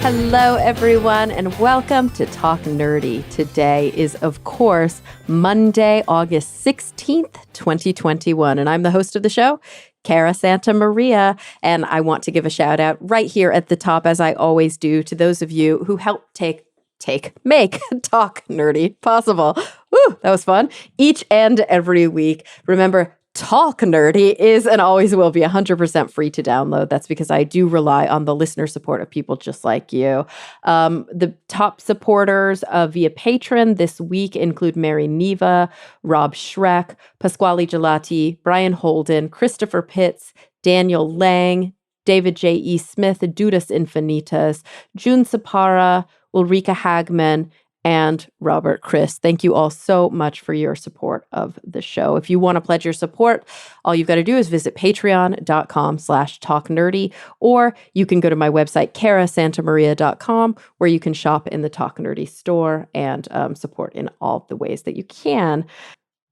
Hello, everyone, and welcome to Talk Nerdy. Today is, of course, Monday, August 16th, 2021, and I'm the host of the show, Cara Santa Maria, and I want to give a shout out right here at the top, as I always do, to those of you who helped make Talk Nerdy possible. Woo, that was fun. Each and every week. Remember, Talk Nerdy is and always will be 100% free to download. That's because I do rely on the listener support of people just like you. The top supporters via Patreon this week include Mary Neva, Rob Schreck, Pasquale Gelati, Brian Holden, Christopher Pitts, Daniel Lang, David J.E. Smith, Dudas Infinitas, June Sapara, Ulrika Hagman, and Robert Chris. Thank you all so much for your support of the show. If you want to pledge your support, all you've got to do is visit patreon.com/talknerdy, or you can go to my website, carasantamaria.com, where you can shop in the Talk Nerdy store and support in all the ways that you can.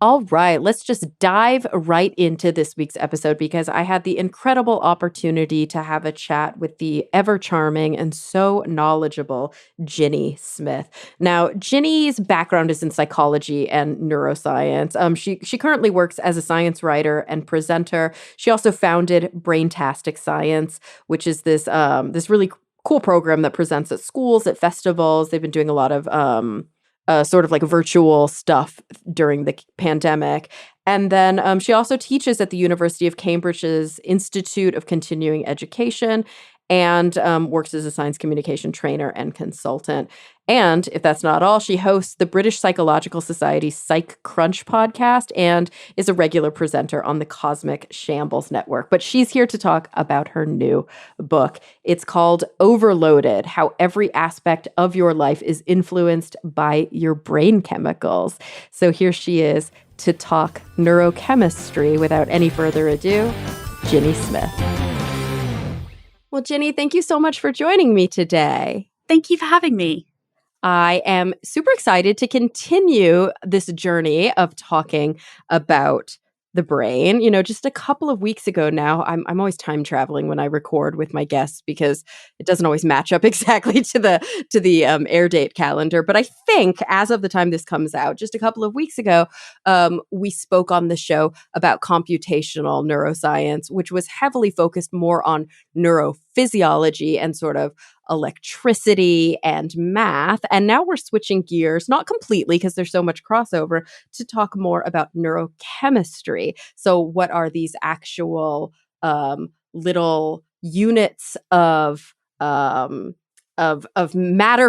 All right, let's just dive right into this week's episode because I had the incredible opportunity to have a chat with the ever charming and so knowledgeable Ginny Smith. Now, Ginny's background is in psychology and neuroscience. She currently works as a science writer and presenter. She also founded Braintastic Science, which is this really cool program that presents at schools, at festivals. They've been doing a lot of sort of like virtual stuff during the pandemic. And then she also teaches at the University of Cambridge's Institute of Continuing Education and works as a science communication trainer and consultant. And if that's not all, she hosts the British Psychological Society's Psych Crunch podcast and is a regular presenter on the Cosmic Shambles Network. But she's here to talk about her new book. It's called Overloaded: How Every Aspect of Your Life is Influenced by Your Brain Chemicals. So here she is to talk neurochemistry. Without any further ado, Ginny Smith. Well, Ginny, thank you so much for joining me today. Thank you for having me. I am super excited to continue this journey of talking about the brain. You know, just a couple of weeks ago now, I'm always time traveling when I record with my guests because it doesn't always match up exactly to the air date calendar. But I think as of the time this comes out, just a couple of weeks ago, we spoke on the show about computational neuroscience, which was heavily focused more on neurophysiology and sort of electricity and math. And now we're switching gears, not completely because there's so much crossover, to talk more about neurochemistry. So what are these actual little units of matter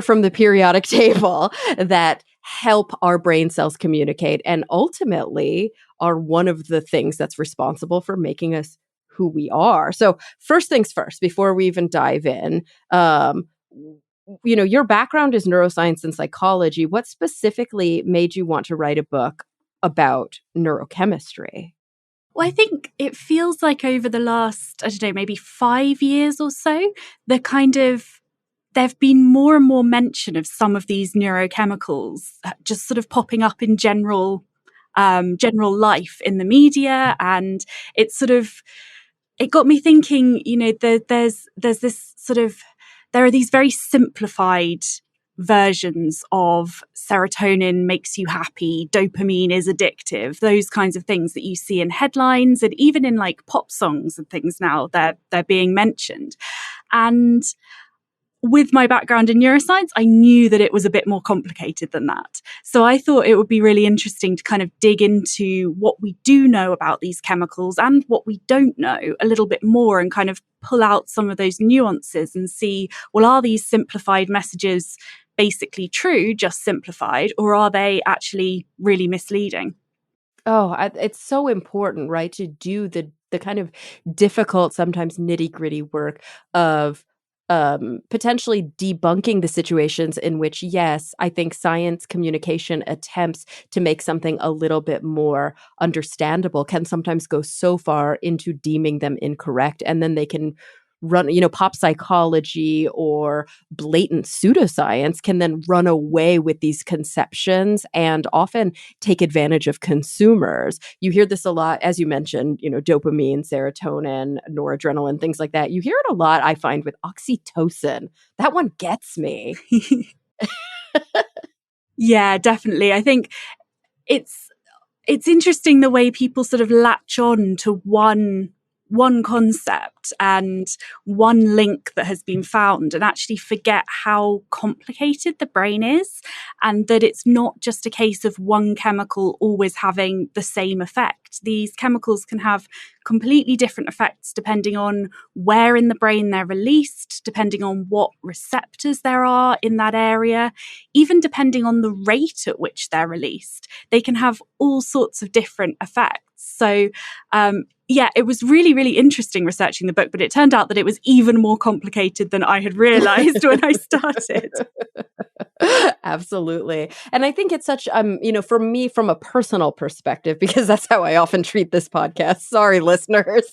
from the periodic table that help our brain cells communicate and ultimately are one of the things that's responsible for making us who we are. So first things first, before we even dive in, your background is neuroscience and psychology. What specifically made you want to write a book about neurochemistry? Well, I think it feels like over the last, maybe 5 years or so, there've been more and more mention of some of these neurochemicals just sort of popping up in general life in the media. And it got me thinking, there's this there are these very simplified versions of serotonin makes you happy, dopamine is addictive, those kinds of things that you see in headlines and even in like pop songs and things now, they're being mentioned. And with my background in neuroscience, I knew that it was a bit more complicated than that. So I thought it would be really interesting to kind of dig into what we do know about these chemicals and what we don't know a little bit more and kind of pull out some of those nuances and see, well, are these simplified messages basically true, just simplified, or are they actually really misleading? Oh, it's so important, right, to do the kind of difficult, sometimes nitty-gritty work of potentially debunking the situations in which, yes, I think science communication attempts to make something a little bit more understandable can sometimes go so far into deeming them incorrect, and then they can pop psychology or blatant pseudoscience can then run away with these conceptions and often take advantage of consumers. You hear this a lot, as you mentioned, dopamine, serotonin, noradrenaline, things like that. You hear it a lot, I find, with oxytocin. That one gets me. Yeah, definitely. I think it's interesting the way people sort of latch on to one concept and one link that has been found and actually forget how complicated the brain is, and that it's not just a case of one chemical always having the same effect. These chemicals can have completely different effects depending on where in the brain they're released, depending on what receptors there are in that area, even depending on the rate at which they're released. They can have all sorts of different effects. So, yeah, it was really, really interesting researching the book, but it turned out that it was even more complicated than I had realized when I started. Absolutely. And I think it's such, for me, from a personal perspective, because that's how I often treat this podcast. Sorry, listeners.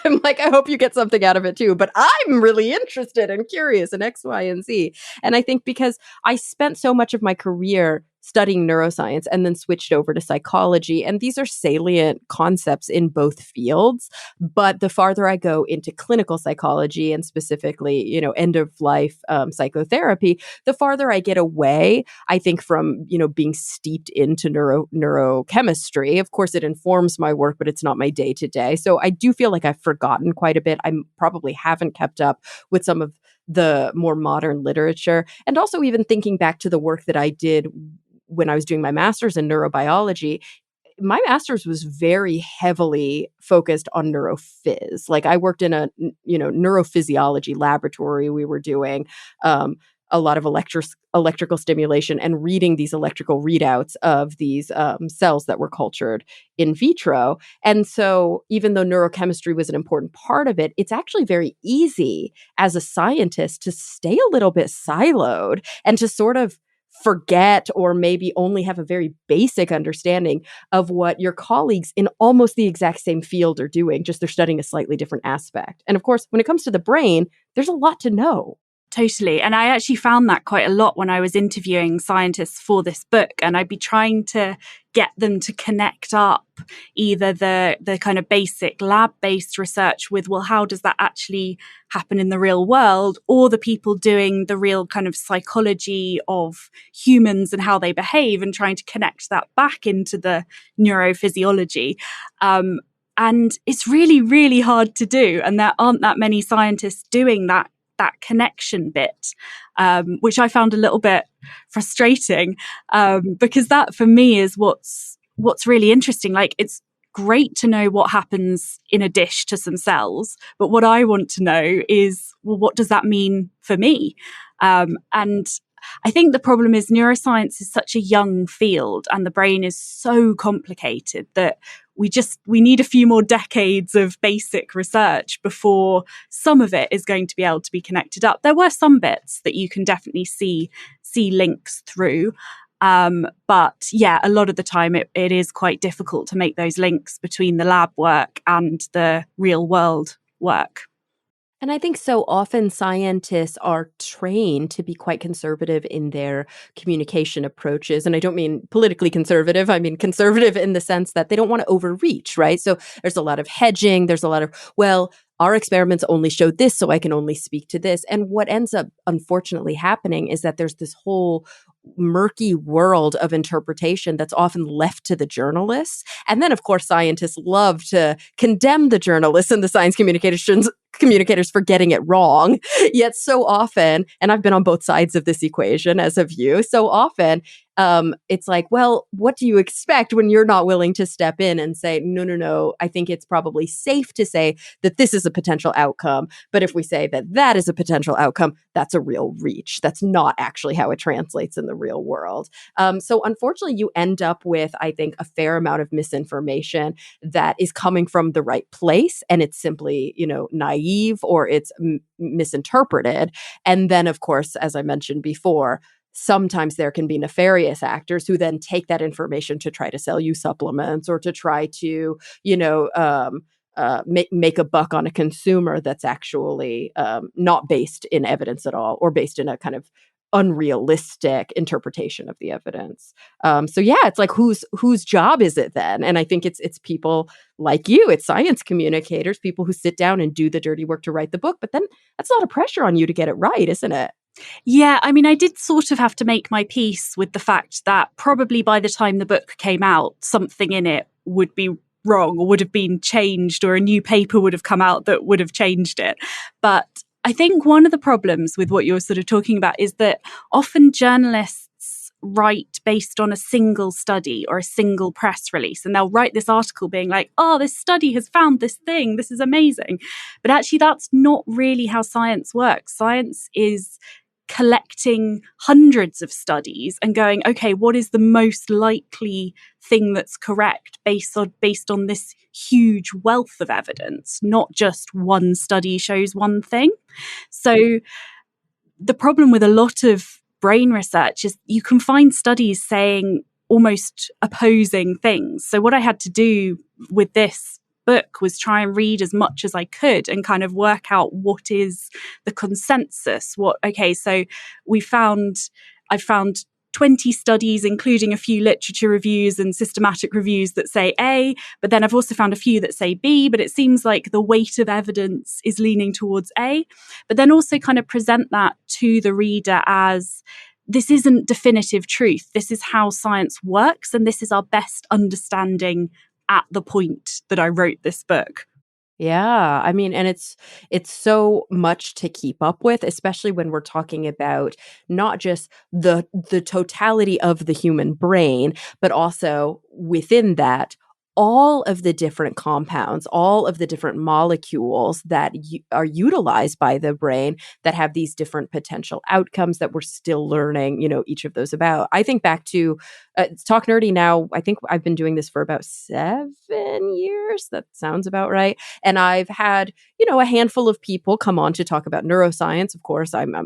I'm like, I hope you get something out of it too. But I'm really interested and curious in X, Y, and Z. And I think because I spent so much of my career studying neuroscience and then switched over to psychology. And these are salient concepts in both fields. But the farther I go into clinical psychology and specifically, end of life psychotherapy, the farther I get away, I think, from, being steeped into neurochemistry. Of course, it informs my work, but it's not my day to day. So I do feel like I've forgotten quite a bit. I probably haven't kept up with some of the more modern literature. And also even thinking back to the work that I did when I was doing my master's in neurobiology. My master's was very heavily focused on neurophys. Like I worked in a, neurophysiology laboratory. We were doing a lot of electrical stimulation and reading these electrical readouts of these cells that were cultured in vitro. And so even though neurochemistry was an important part of it, it's actually very easy as a scientist to stay a little bit siloed and to sort of forget or maybe only have a very basic understanding of what your colleagues in almost the exact same field are doing, just they're studying a slightly different aspect. And of course, when it comes to the brain, there's a lot to know. Totally. And I actually found that quite a lot when I was interviewing scientists for this book. And I'd be trying to get them to connect up either the kind of basic lab-based research with, well, how does that actually happen in the real world? Or the people doing the real kind of psychology of humans and how they behave, and trying to connect that back into the neurophysiology. And it's really, really hard to do. And there aren't that many scientists doing that connection bit, which I found a little bit frustrating, because that for me is what's really interesting. Like, it's great to know what happens in a dish to some cells, but what I want to know is, well, what does that mean for me? And I think the problem is neuroscience is such a young field and the brain is so complicated that we need a few more decades of basic research before some of it is going to be able to be connected up. There were some bits that you can definitely see links through. But yeah, a lot of the time it is quite difficult to make those links between the lab work and the real world work. And I think so often scientists are trained to be quite conservative in their communication approaches. And I don't mean politically conservative. I mean conservative in the sense that they don't want to overreach, right? So there's a lot of hedging. There's a lot of, well, our experiments only showed this, so I can only speak to this. And what ends up unfortunately happening is that there's this whole murky world of interpretation that's often left to the journalists. And then, of course, scientists love to condemn the journalists and the science communicators for getting it wrong. Yet so often, and I've been on both sides of this equation, as have you, so often it's like, well, what do you expect when you're not willing to step in and say, no, I think it's probably safe to say that this is a potential outcome. But if we say that that is a potential outcome, that's a real reach. That's not actually how it translates in the real world. So unfortunately, you end up with, I think, a fair amount of misinformation that is coming from the right place. And it's simply, naive or it's misinterpreted. And then, of course, as I mentioned before, sometimes there can be nefarious actors who then take that information to try to sell you supplements or to try to, make a buck on a consumer that's actually not based in evidence at all, or based in a kind of unrealistic interpretation of the evidence. So yeah, it's like whose job is it then? And I think it's people like you, it's science communicators, people who sit down and do the dirty work to write the book. But then that's a lot of pressure on you to get it right, isn't it? Yeah, I mean, I did sort of have to make my peace with the fact that probably by the time the book came out, something in it would be wrong or would have been changed, or a new paper would have come out that would have changed it. But I think one of the problems with what you're sort of talking about is that often journalists write based on a single study or a single press release, and they'll write this article being like, oh, this study has found this thing, this is amazing. But actually, that's not really how science works. Science is collecting hundreds of studies and going, okay, what is the most likely thing that's correct based on this huge wealth of evidence, not just one study shows one thing. So the problem with a lot of brain research is you can find studies saying almost opposing things. So what I had to do with this book was try and read as much as I could and kind of work out what is the consensus. So I found 20 studies, including a few literature reviews and systematic reviews that say A, but then I've also found a few that say B, but it seems like the weight of evidence is leaning towards A, but then also kind of present that to the reader as this isn't definitive truth. This is how science works, and this is our best understanding at the point that I wrote this book. Yeah, I mean, and it's so much to keep up with, especially when we're talking about not just the totality of the human brain, but also within that, all of the different compounds, all of the different molecules that are utilized by the brain that have these different potential outcomes that we're still learning, each of those about. I think back to Talk Nerdy now, I think I've been doing this for about 7 years. That sounds about right. And I've had, a handful of people come on to talk about neuroscience. Of course, I'm a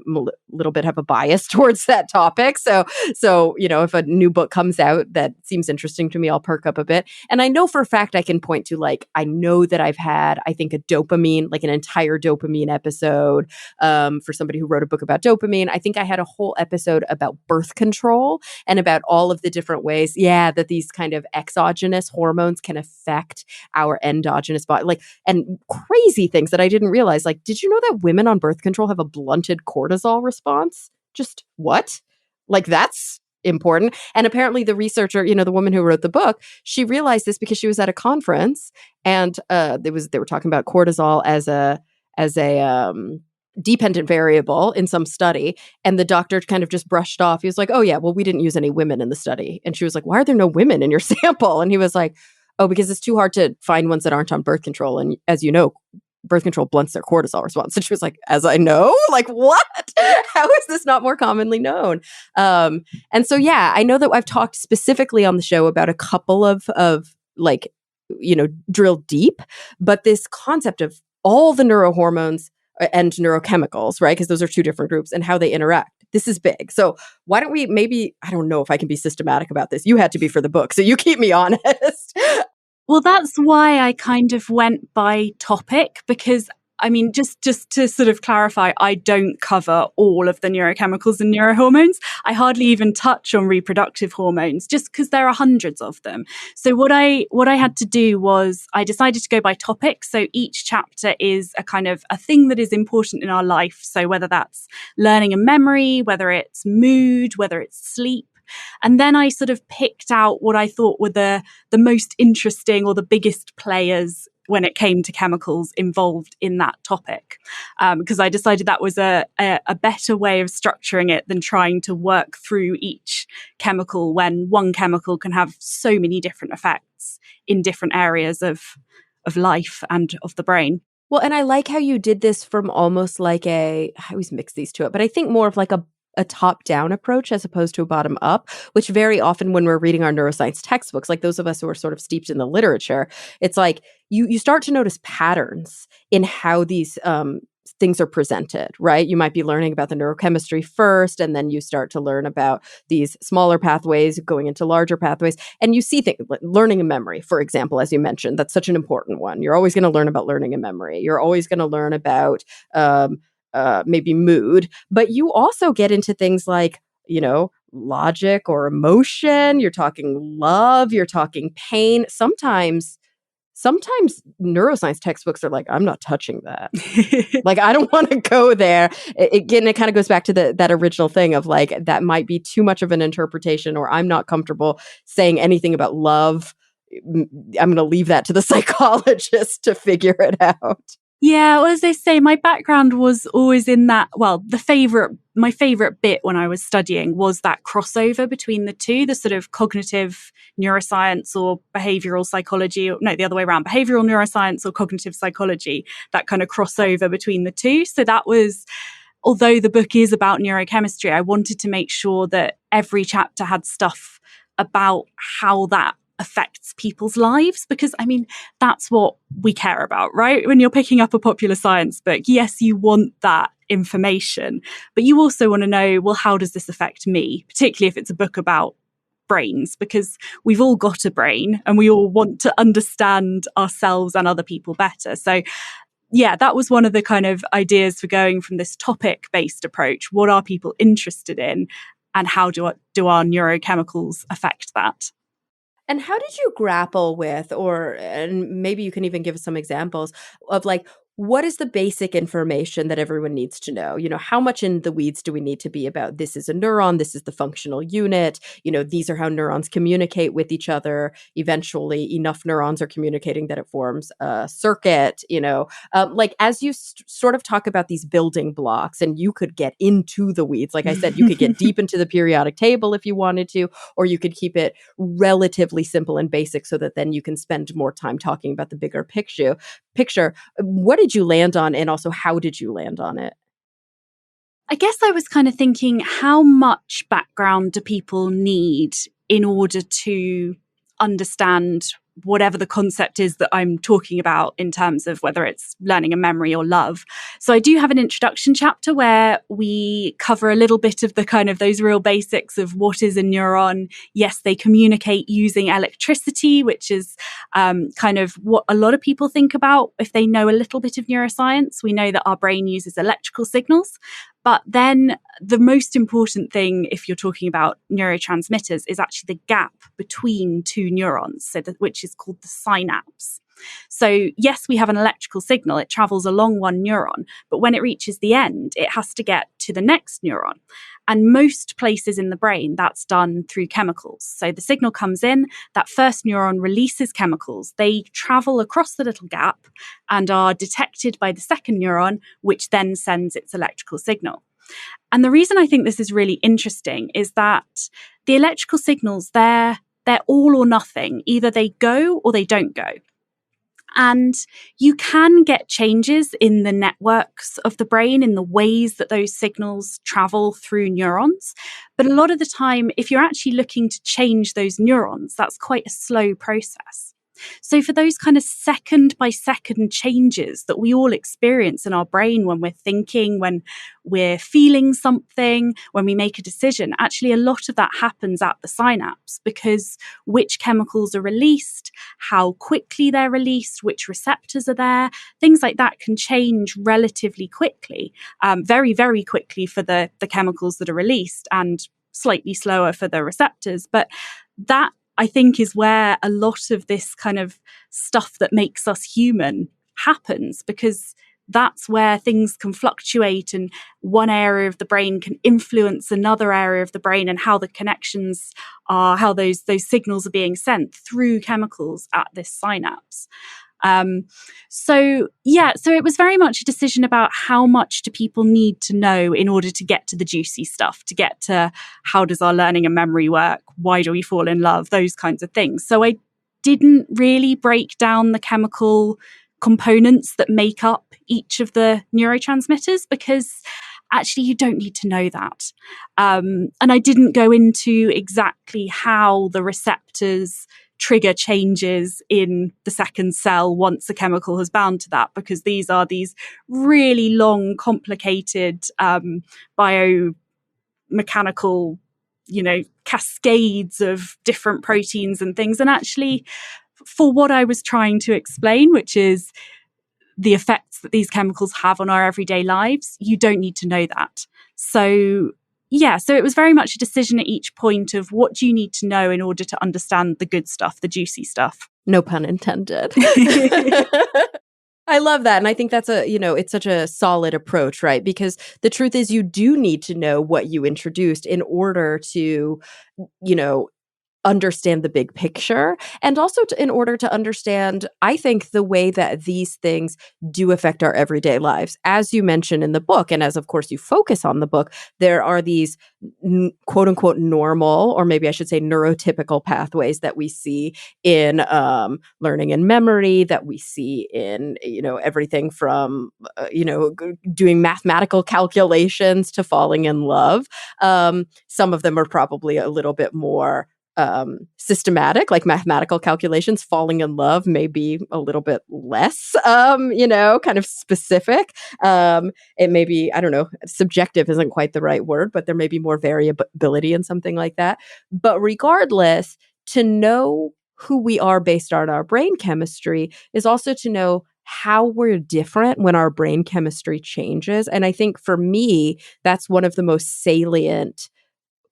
little bit have a bias towards that topic. So, if a new book comes out that seems interesting to me, I'll perk up a bit. And I know for a fact I can point to, I know that I've had, I think, an entire dopamine episode for somebody who wrote a book about dopamine. I think I had a whole episode about birth control and about all of the different ways, that these kind of exogenous hormones can affect our endogenous body, and crazy things that I didn't realize. Did you know that women on birth control have a blunted cortisol response? Just what? That's important. And apparently the researcher, the woman who wrote the book, she realized this because she was at a conference, and they were talking about cortisol as a dependent variable in some study, and the doctor kind of just brushed off. He was like, oh yeah, well, we didn't use any women in the study. And she was like, why are there no women in your sample? And he was like, oh, because it's too hard to find ones that aren't on birth control, and as you know, birth control blunts their cortisol response. And she was like, as I know? What? How is this not more commonly known? And so, I know that I've talked specifically on the show about a couple of drill deep, but this concept of all the neurohormones and neurochemicals, right? Because those are two different groups, and how they interact. This is big. So why don't we I don't know if I can be systematic about this. You had to be for the book, so you keep me honest. Well, that's why I kind of went by topic, because I mean, just to sort of clarify, I don't cover all of the neurochemicals and neurohormones. I hardly even touch on reproductive hormones, just because there are hundreds of them. So what I had to do was I decided to go by topic. So each chapter is a kind of a thing that is important in our life. So whether that's learning and memory, whether it's mood, whether it's sleep. And then I sort of picked out what I thought were the most interesting or the biggest players when it came to chemicals involved in that topic, because I decided that was a better way of structuring it than trying to work through each chemical, when one chemical can have so many different effects in different areas of life and of the brain. Well, and I like how you did this from almost I always mix these two up, but I think more of a top-down approach as opposed to a bottom-up, which very often when we're reading our neuroscience textbooks, like those of us who are sort of steeped in the literature, it's like you start to notice patterns in how these things are presented, right? You might be learning about the neurochemistry first, and then you start to learn about these smaller pathways going into larger pathways. And you see things like learning and memory, for example, as you mentioned, that's such an important one. You're always going to learn about learning and memory. You're always going to learn about maybe mood, but you also get into things like, logic or emotion. You're talking love, you're talking pain. Sometimes neuroscience textbooks are like, I'm not touching that. Like, I don't want to go there. Again, it kind of goes back to that original thing of like, that might be too much of an interpretation, or I'm not comfortable saying anything about love. I'm going to leave that to the psychologist to figure it out. Yeah, well, as they say, my background was always in that, well, my favorite bit when I was studying was that crossover between the two, the sort of cognitive neuroscience or behavioral psychology, or no, the other way around, behavioral neuroscience or cognitive psychology, that kind of crossover between the two. So that was, although the book is about neurochemistry, I wanted to make sure that every chapter had stuff about how that affects people's lives, because I mean, that's what we care about, right? When you're picking up a popular science book, yes, you want that information, but you also want to know, well, how does this affect me? Particularly if it's a book about brains, because we've all got a brain and we all want to understand ourselves and other people better. So yeah, that was one of the kind of ideas for going from this topic-based approach. What are people interested in, and how do our neurochemicals affect that? And how did you grapple with, and maybe you can even give us some examples of like, what is the basic information that everyone needs to know? How much in the weeds do we need to be about this is a neuron, this is the functional unit, these are how neurons communicate with each other. Eventually, enough neurons are communicating that it forms a circuit, like as you sort of talk about these building blocks, and you could get into the weeds. Like I said, you could get deep into the periodic table if you wanted to, or you could keep it relatively simple and basic so that then you can spend more time talking about the bigger picture. What did you land on, and also how did you land on it? I guess I was kind of thinking, how much background do people need in order to understand whatever the concept is that I'm talking about, in terms of whether it's learning a memory or love. So I do have an introduction chapter where we cover a little bit of the kind of those real basics of what is a neuron. Yes, they communicate using electricity, which is kind of what a lot of people think about if they know a little bit of neuroscience. We know that our brain uses electrical signals. But then the most important thing, if you're talking about neurotransmitters, is actually the gap between two neurons, which is called the synapse. So yes, we have an electrical signal. It travels along one neuron, but when it reaches the end, it has to get to the next neuron. And most places in the brain, that's done through chemicals. So the signal comes in, that first neuron releases chemicals. They travel across the little gap and are detected by the second neuron, which then sends its electrical signal. And the reason I think this is really interesting is that the electrical signals, they're all or nothing. Either they go or they don't go. And you can get changes in the networks of the brain, in the ways that those signals travel through neurons. But a lot of the time, if you're actually looking to change those neurons, that's quite a slow process. So for those kind of second by second changes that we all experience in our brain when we're thinking, when we're feeling something, when we make a decision, actually a lot of that happens at the synapse, because which chemicals are released, how quickly they're released, which receptors are there, things like that can change relatively quickly, very, very quickly for the chemicals that are released, and slightly slower for the receptors. But that, I think, is where a lot of this kind of stuff that makes us human happens, because that's where things can fluctuate and one area of the brain can influence another area of the brain, and how the connections are, how those signals are being sent through chemicals at this synapse. So it was very much a decision about how much do people need to know in order to get to the juicy stuff, to get to how does our learning and memory work? Why do we fall in love? Those kinds of things. So I didn't really break down the chemical components that make up each of the neurotransmitters, because actually, you don't need to know that. And I didn't go into exactly how the receptors trigger changes in the second cell once a chemical has bound to that, because these are these really long, complicated biomechanical, cascades of different proteins and things. And actually, for what I was trying to explain, which is the effects that these chemicals have on our everyday lives, you don't need to know that. So it was very much a decision at each point of what do you need to know in order to understand the good stuff, the juicy stuff. No pun intended. I love that. And I think that's it's such a solid approach, right? Because the truth is you do need to know what you introduced in order to, understand the big picture, and also in order to understand, I think, the way that these things do affect our everyday lives. As you mentioned in the book, and as of course you focus on the book, there are these quote unquote normal, or maybe I should say neurotypical pathways that we see in learning and memory, that we see in, everything from, doing mathematical calculations to falling in love. Some of them are probably a little bit more systematic, like mathematical calculations. Falling in love may be a little bit less, kind of specific. It may be, I don't know, subjective isn't quite the right word, but there may be more variability in something like that. But regardless, to know who we are based on our brain chemistry is also to know how we're different when our brain chemistry changes. And I think for me, that's one of the most salient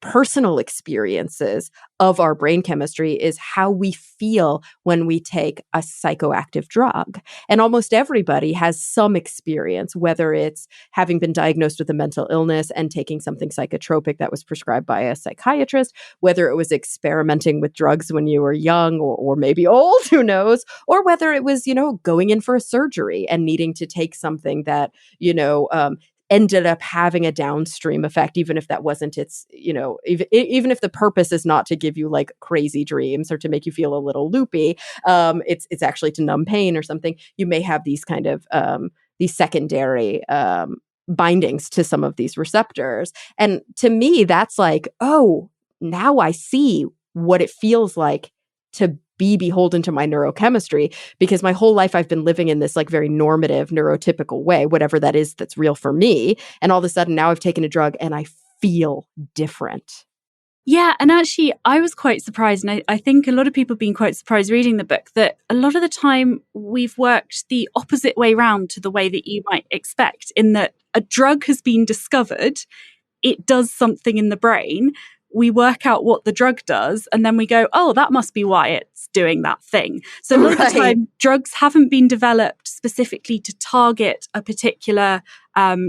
personal experiences of our brain chemistry is how we feel when we take a psychoactive drug. And almost everybody has some experience, whether it's having been diagnosed with a mental illness and taking something psychotropic that was prescribed by a psychiatrist, whether it was experimenting with drugs when you were young or maybe old, who knows, or whether it was, going in for a surgery and needing to take something that, ended up having a downstream effect, even if that wasn't its, even if the purpose is not to give you like crazy dreams or to make you feel a little loopy, it's actually to numb pain or something. You may have these kind of these secondary bindings to some of these receptors. And to me, that's like, oh, now I see what it feels like to be beholden to my neurochemistry, because my whole life I've been living in this like very normative, neurotypical way, whatever that is that's real for me. And all of a sudden now I've taken a drug and I feel different. Yeah, and actually I was quite surprised, and I think a lot of people have been quite surprised reading the book, that a lot of the time we've worked the opposite way round to the way that you might expect, in that a drug has been discovered, it does something in the brain, we work out what the drug does, and then we go, oh, that must be why it's doing that thing. So a lot of the time, drugs haven't been developed specifically to target a particular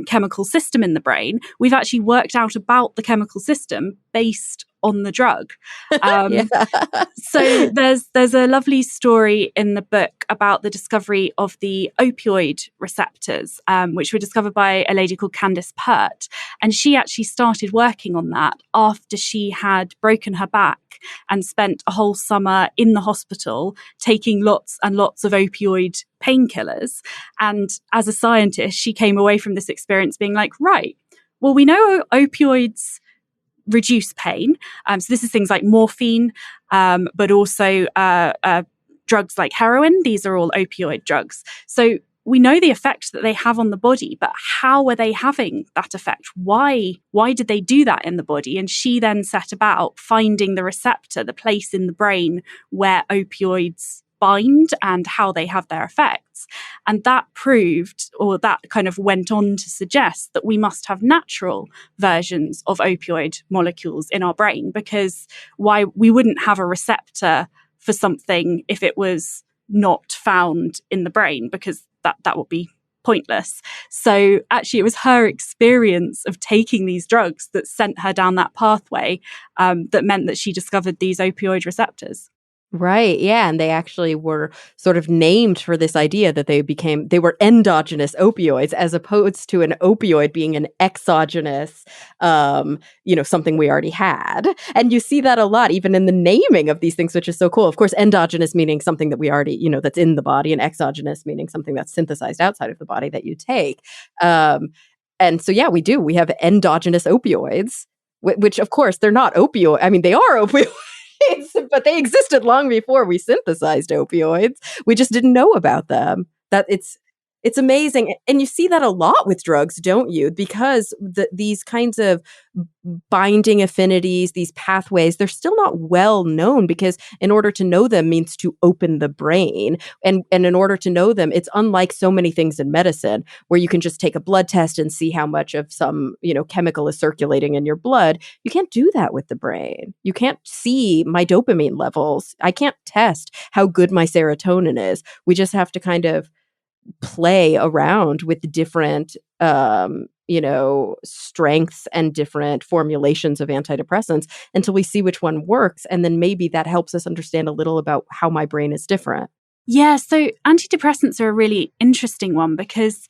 chemical system in the brain. We've actually worked out about the chemical system based on the drug. So there's a lovely story in the book about the discovery of the opioid receptors, which were discovered by a lady called Candice Pert. And she actually started working on that after she had broken her back and spent a whole summer in the hospital taking lots and lots of opioid painkillers. And as a scientist, she came away from this experience being like, right, well, we know opioids reduce pain. So this is things like morphine, but also drugs like heroin. These are all opioid drugs. So we know the effect that they have on the body, but how are they having that effect? Why did they do that in the body? And she then set about finding the receptor, the place in the brain where opioids bind and how they have their effects. And that proved, or that kind of went on to suggest, that we must have natural versions of opioid molecules in our brain, because why we wouldn't have a receptor for something if it was not found in the brain, because that would be pointless. So actually it was her experience of taking these drugs that sent her down that pathway, that meant that she discovered these opioid receptors. Right. Yeah. And they actually were sort of named for this idea that they were endogenous opioids, as opposed to an opioid being an exogenous, something we already had. And you see that a lot, even in the naming of these things, which is so cool. Of course, endogenous meaning something that we already, that's in the body, and exogenous meaning something that's synthesized outside of the body that you take. And so, yeah, we do. We have endogenous opioids, which, of course, they're not opioid. I mean, they are opioids, but they existed long before we synthesized opioids. We just didn't know about them. That it's amazing. And you see that a lot with drugs, don't you? Because these kinds of binding affinities, these pathways, they're still not well known, because in order to know them means to open the brain. And in order to know them, it's unlike so many things in medicine where you can just take a blood test and see how much of some, chemical is circulating in your blood. You can't do that with the brain. You can't see my dopamine levels. I can't test how good my serotonin is. We just have to kind of play around with different strengths and different formulations of antidepressants until we see which one works, and then maybe that helps us understand a little about how my brain is different. Yeah, so antidepressants are a really interesting one, because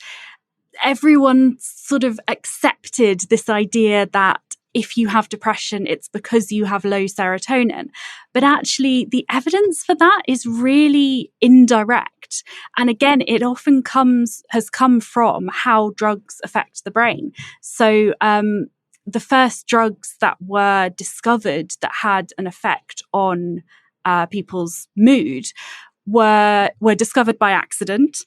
everyone sort of accepted this idea that if you have depression, it's because you have low serotonin. But actually, the evidence for that is really indirect. And again, it often has come from how drugs affect the brain. So the first drugs that were discovered that had an effect on people's mood were discovered by accident.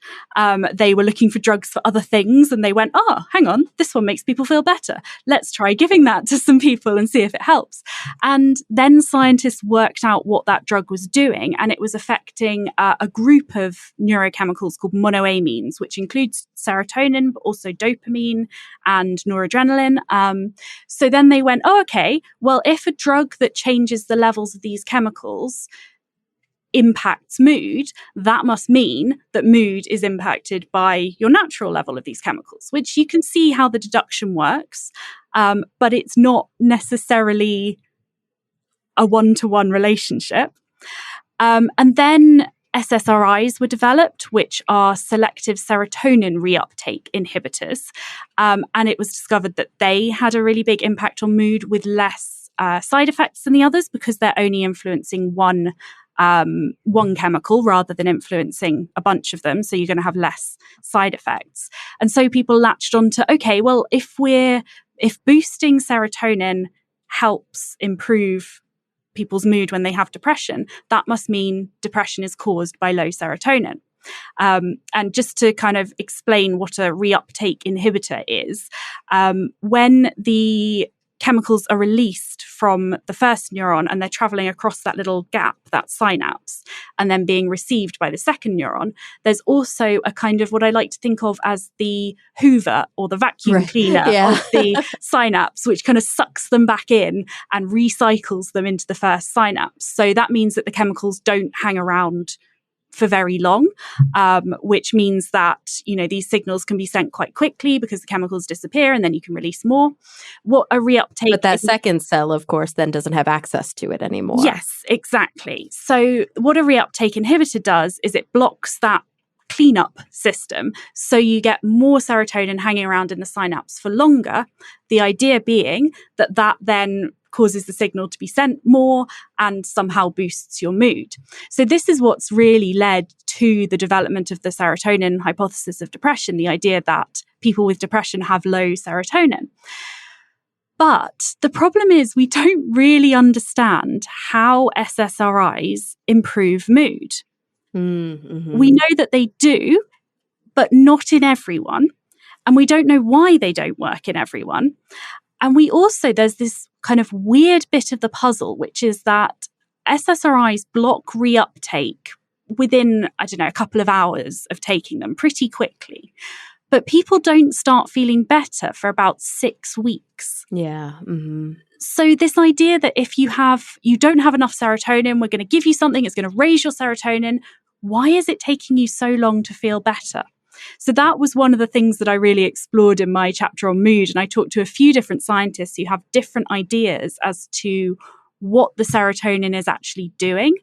They were looking for drugs for other things, and they went, oh, hang on, this one makes people feel better. Let's try giving that to some people and see if it helps. And then scientists worked out what that drug was doing, and it was affecting a group of neurochemicals called monoamines, which includes serotonin, but also dopamine and noradrenaline. So then they went, oh, okay, well, if a drug that changes the levels of these chemicals impacts mood, that must mean that mood is impacted by your natural level of these chemicals, which you can see how the deduction works, but it's not necessarily a one-to-one relationship. And then SSRIs were developed, which are selective serotonin reuptake inhibitors. And it was discovered that they had a really big impact on mood with less side effects than the others, because they're only influencing one chemical rather than influencing a bunch of them. So you're going to have less side effects. And so people latched onto, okay, well, if boosting serotonin helps improve people's mood when they have depression, that must mean depression is caused by low serotonin. And just to kind of explain what a reuptake inhibitor is, when the chemicals are released from the first neuron and they're traveling across that little gap, that synapse, and then being received by the second neuron, there's also a kind of what I like to think of as the Hoover or the vacuum cleaner of the synapse, which kind of sucks them back in and recycles them into the first synapse. So that means that the chemicals don't hang around for very long, which means that, these signals can be sent quite quickly because the chemicals disappear and then you can release more. What a reuptake... But that second cell, of course, then doesn't have access to it anymore. Yes, exactly. So what a reuptake inhibitor does is it blocks that cleanup system. So you get more serotonin hanging around in the synapse for longer. The idea being that then causes the signal to be sent more and somehow boosts your mood. So this is what's really led to the development of the serotonin hypothesis of depression, the idea that people with depression have low serotonin. But the problem is we don't really understand how SSRIs improve mood. Mm-hmm. We know that they do, but not in everyone. And we don't know why they don't work in everyone. And there's this kind of weird bit of the puzzle, which is that SSRIs block reuptake within, a couple of hours of taking them pretty quickly. But people don't start feeling better for about 6 weeks. Yeah. Mm-hmm. So this idea that if you don't have enough serotonin, we're going to give you something, it's going to raise your serotonin. Why is it taking you so long to feel better? So that was one of the things that I really explored in my chapter on mood. And I talked to a few different scientists who have different ideas as to what the serotonin is actually doing.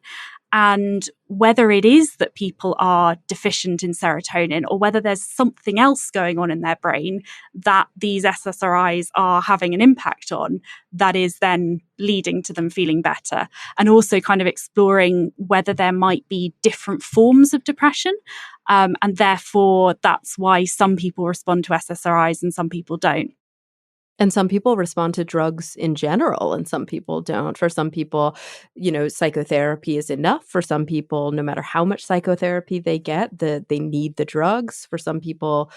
And whether it is that people are deficient in serotonin or whether there's something else going on in their brain that these SSRIs are having an impact on, that is then leading to them feeling better. And also kind of exploring whether there might be different forms of depression. And therefore, that's why some people respond to SSRIs and some people don't. And some people respond to drugs in general, and some people don't. For some people, psychotherapy is enough. For some people, no matter how much psychotherapy they get, they need the drugs. For some people,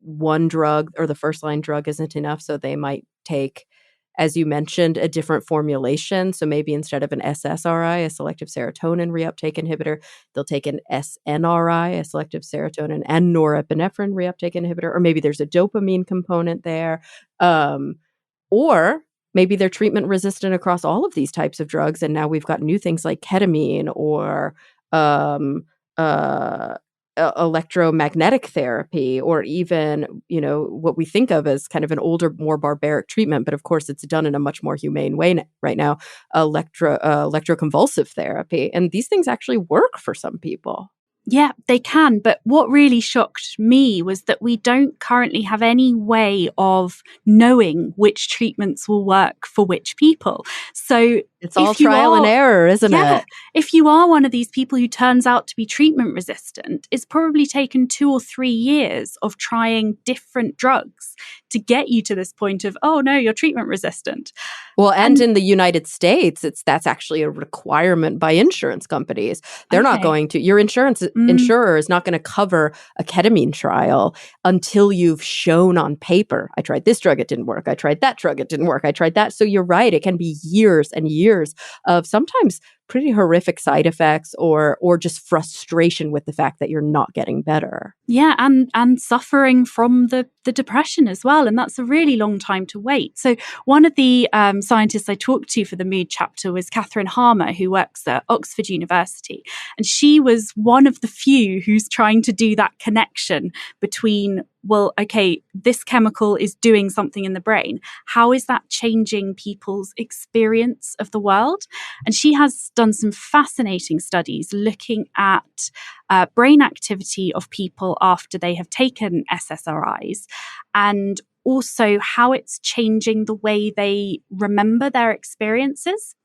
one drug or the first line drug isn't enough, so they might take, as you mentioned, a different formulation. So maybe instead of an SSRI, a selective serotonin reuptake inhibitor, they'll take an SNRI, a selective serotonin and norepinephrine reuptake inhibitor, or maybe there's a dopamine component there. Or maybe they're treatment resistant across all of these types of drugs. And now we've got new things like ketamine or electromagnetic therapy, or even, what we think of as kind of an older, more barbaric treatment. But of course, it's done in a much more humane way right now, electroconvulsive therapy. And these things actually work for some people. Yeah, they can. But what really shocked me was that we don't currently have any way of knowing which treatments will work for which people. So it's all trial and error, isn't it? If you are one of these people who turns out to be treatment resistant, it's probably taken 2 or 3 years of trying different drugs to get you to this point of, oh no, you're treatment resistant. Well, and in the United States, that's actually a requirement by insurance companies. They're not going to, your insurer is not going to cover a ketamine trial until you've shown on paper, I tried this drug, it didn't work. I tried that drug, it didn't work. I tried that. So you're right. It can be years and years of sometimes pretty horrific side effects or just frustration with the fact that you're not getting better. Yeah, and suffering from the depression as well. And that's a really long time to wait. So one of the scientists I talked to for the mood chapter was Catherine Harmer, who works at Oxford University. And she was one of the few who's trying to do that connection between, well, okay, this chemical is doing something in the brain. How is that changing people's experience of the world? And she has done some fascinating studies looking at brain activity of people after they have taken SSRIs, and also how it's changing the way they remember their experiences.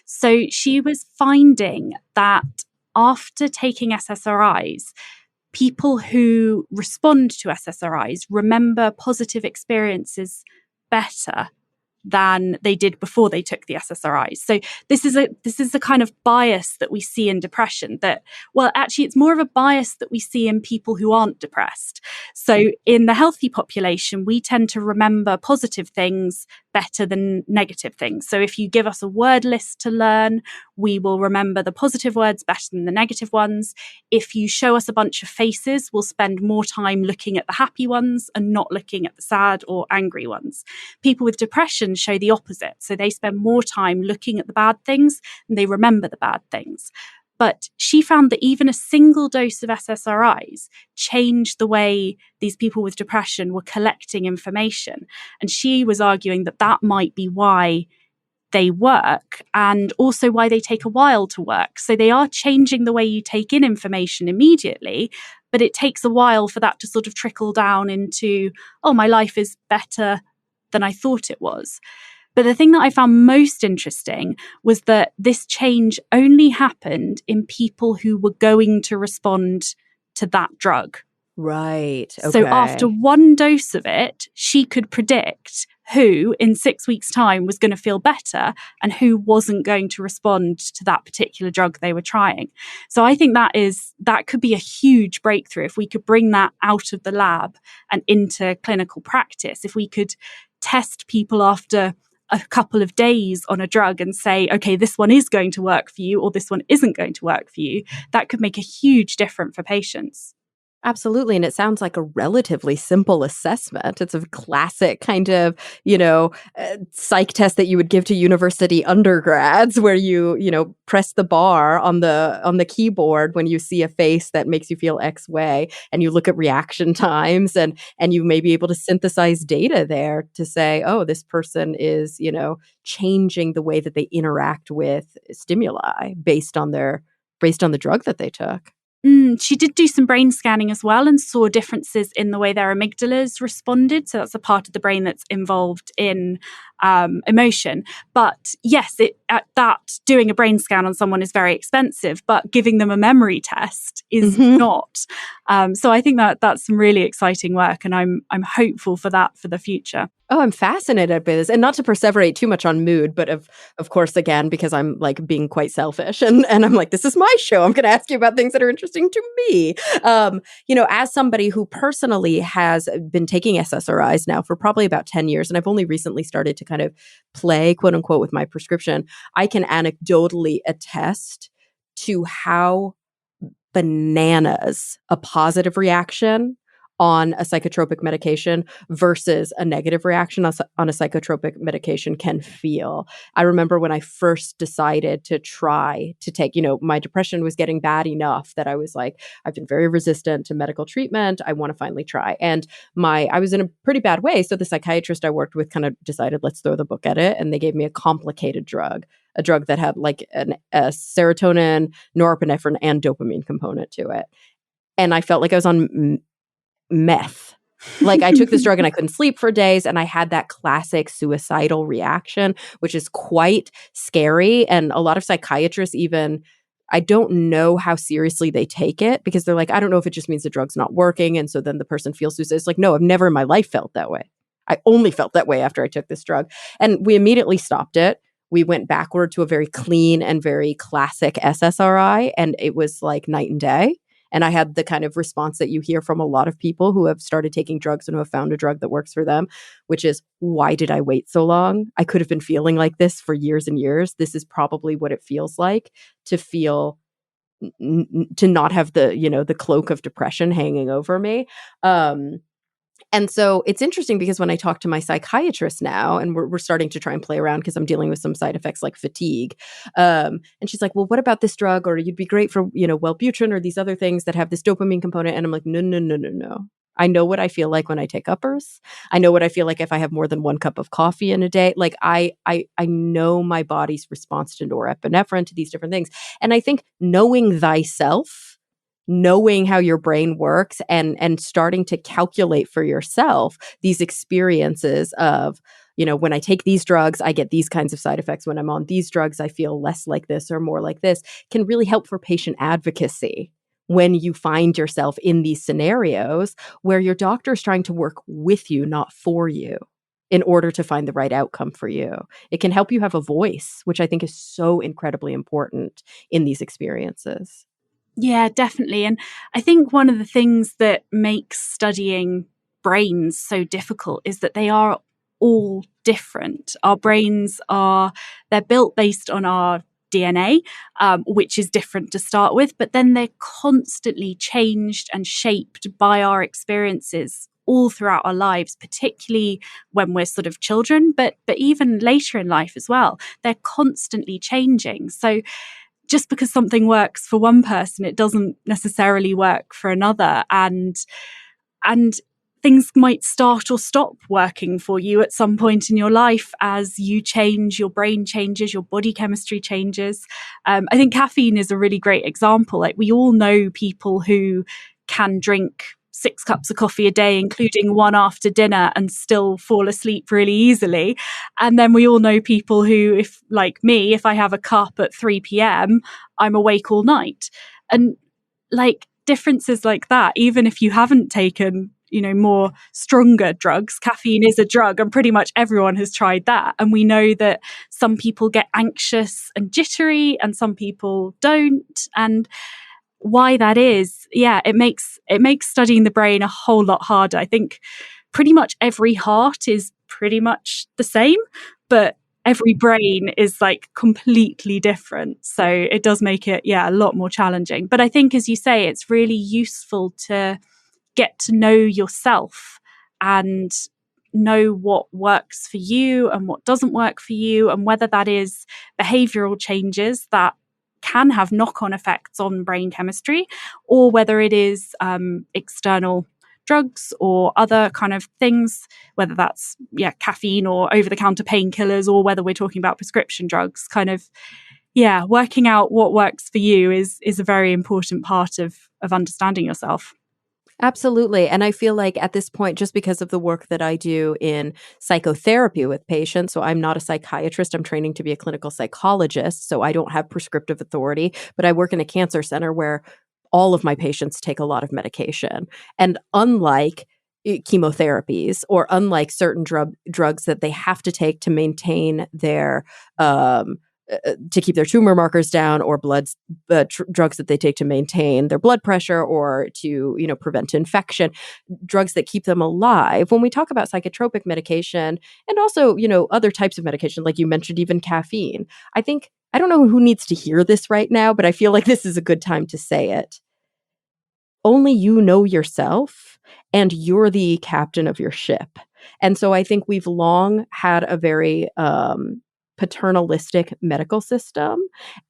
So she was finding that after taking SSRIs, people who respond to SSRIs remember positive experiences better than they did before they took the SSRIs. So this is the kind of bias that we see in depression that, well, actually it's more of a bias that we see in people who aren't depressed. So in the healthy population, we tend to remember positive things better than negative things. So if you give us a word list to learn, we will remember the positive words better than the negative ones. If you show us a bunch of faces, we'll spend more time looking at the happy ones and not looking at the sad or angry ones. People with depression show the opposite. So they spend more time looking at the bad things and they remember the bad things. But she found that even a single dose of SSRIs changed the way these people with depression were collecting information. And she was arguing that that might be why they work and also why they take a while to work. So they are changing the way you take in information immediately, but it takes a while for that to sort of trickle down into, oh, my life is better than I thought it was. But the thing that I found most interesting was that this change only happened in people who were going to respond to that drug. Right. Okay. So after one dose of it, she could predict who in 6 weeks' time was going to feel better and who wasn't going to respond to that particular drug they were trying. So I think that could be a huge breakthrough if we could bring that out of the lab and into clinical practice. If we could test people after a couple of days on a drug and say, okay, this one is going to work for you or this one isn't going to work for you, that could make a huge difference for patients. Absolutely. And it sounds like a relatively simple assessment. It's a classic kind of, psych test that you would give to university undergrads where you press the bar on the keyboard when you see a face that makes you feel X way and you look at reaction times and you may be able to synthesize data there to say, oh, this person is, changing the way that they interact with stimuli based on the drug that they took. She did do some brain scanning as well and saw differences in the way their amygdalas responded. So that's a part of the brain that's involved in emotion. But yes, doing a brain scan on someone is very expensive, but giving them a memory test is not. So I think that's some really exciting work, and I'm hopeful for that for the future. Oh, I'm fascinated by this. And not to perseverate too much on mood, but of course, again, because I'm like being quite selfish and I'm like, this is my show. I'm going to ask you about things that are interesting to me. As somebody who personally has been taking SSRIs now for probably about 10 years, and I've only recently started to kind of play, quote unquote, with my prescription, I can anecdotally attest to how bananas a positive reaction on a psychotropic medication versus a negative reaction on a psychotropic medication can feel. I remember when I first decided to try to take, my depression was getting bad enough that I was like, I've been very resistant to medical treatment. I want to finally try. And I was in a pretty bad way. So the psychiatrist I worked with kind of decided, let's throw the book at it. And they gave me a complicated drug, a drug that had like a serotonin, norepinephrine, and dopamine component to it. And I felt like I was on meth. Like I took this drug and I couldn't sleep for days, and I had that classic suicidal reaction, which is quite scary. And a lot of psychiatrists even, I don't know how seriously they take it, because they're like, I don't know if it just means the drug's not working, and so then the person feels suicidal. It's like, no, I've never in my life felt that way. I only felt that way after I took this drug. And we immediately stopped it. We went backward to a very clean and very classic SSRI, and it was like night and day. And I had the kind of response that you hear from a lot of people who have started taking drugs and who have found a drug that works for them, which is, why did I wait so long? I could have been feeling like this for years and years. This is probably what it feels like to feel, to not have the cloak of depression hanging over me. And so it's interesting because when I talk to my psychiatrist now, and we're starting to try and play around because I'm dealing with some side effects like fatigue. And she's like, well, what about this drug? Or you'd be great for, Wellbutrin or these other things that have this dopamine component. And I'm like, no. I know what I feel like when I take uppers. I know what I feel like if I have more than 1 cup of coffee in a day. Like I know my body's response to norepinephrine, to these different things. And I think knowing thyself, knowing how your brain works and starting to calculate for yourself these experiences of, when I take these drugs, I get these kinds of side effects. When I'm on these drugs, I feel less like this or more like this, can really help for patient advocacy when you find yourself in these scenarios where your doctor is trying to work with you, not for you, in order to find the right outcome for you. It can help you have a voice, which I think is so incredibly important in these experiences. Yeah, definitely. And I think one of the things that makes studying brains so difficult is that they are all different. Our brains they're built based on our DNA, which is different to start with, but then they're constantly changed and shaped by our experiences all throughout our lives, particularly when we're sort of children, but even later in life as well. They're constantly changing. So just because something works for one person, it doesn't necessarily work for another. And things might start or stop working for you at some point in your life as you change, your brain changes, your body chemistry changes. I think caffeine is a really great example. Like we all know people who can drink 6 cups of coffee a day, including 1 after dinner, and still fall asleep really easily. And then we all know people who, if like me, if I have a cup at 3 p.m., I'm awake all night. And like differences like that, even if you haven't taken, more stronger drugs, caffeine is a drug and pretty much everyone has tried that. And we know that some people get anxious and jittery and some people don't. And why that is, it makes studying the brain a whole lot harder. I think pretty much every heart is pretty much the same, but every brain is like completely different. So it does make it, a lot more challenging. But I think, as you say, it's really useful to get to know yourself and know what works for you and what doesn't work for you, and whether that is behavioral changes that can have knock-on effects on brain chemistry, or whether it is external drugs or other kind of things, whether that's caffeine or over-the-counter painkillers, or whether we're talking about prescription drugs. Kind of working out what works for you is a very important part of understanding yourself. Absolutely. And I feel like at this point, just because of the work that I do in psychotherapy with patients, so I'm not a psychiatrist, I'm training to be a clinical psychologist, so I don't have prescriptive authority, but I work in a cancer center where all of my patients take a lot of medication. And unlike chemotherapies, or unlike certain drugs that they have to take to maintain their to keep their tumor markers down, or drugs that they take to maintain their blood pressure, or to prevent infection, drugs that keep them alive. When we talk about psychotropic medication, and also other types of medication, like you mentioned, even caffeine, I don't know who needs to hear this right now, but I feel like this is a good time to say it. Only you know yourself, and you're the captain of your ship. And so I think we've long had a very paternalistic medical system,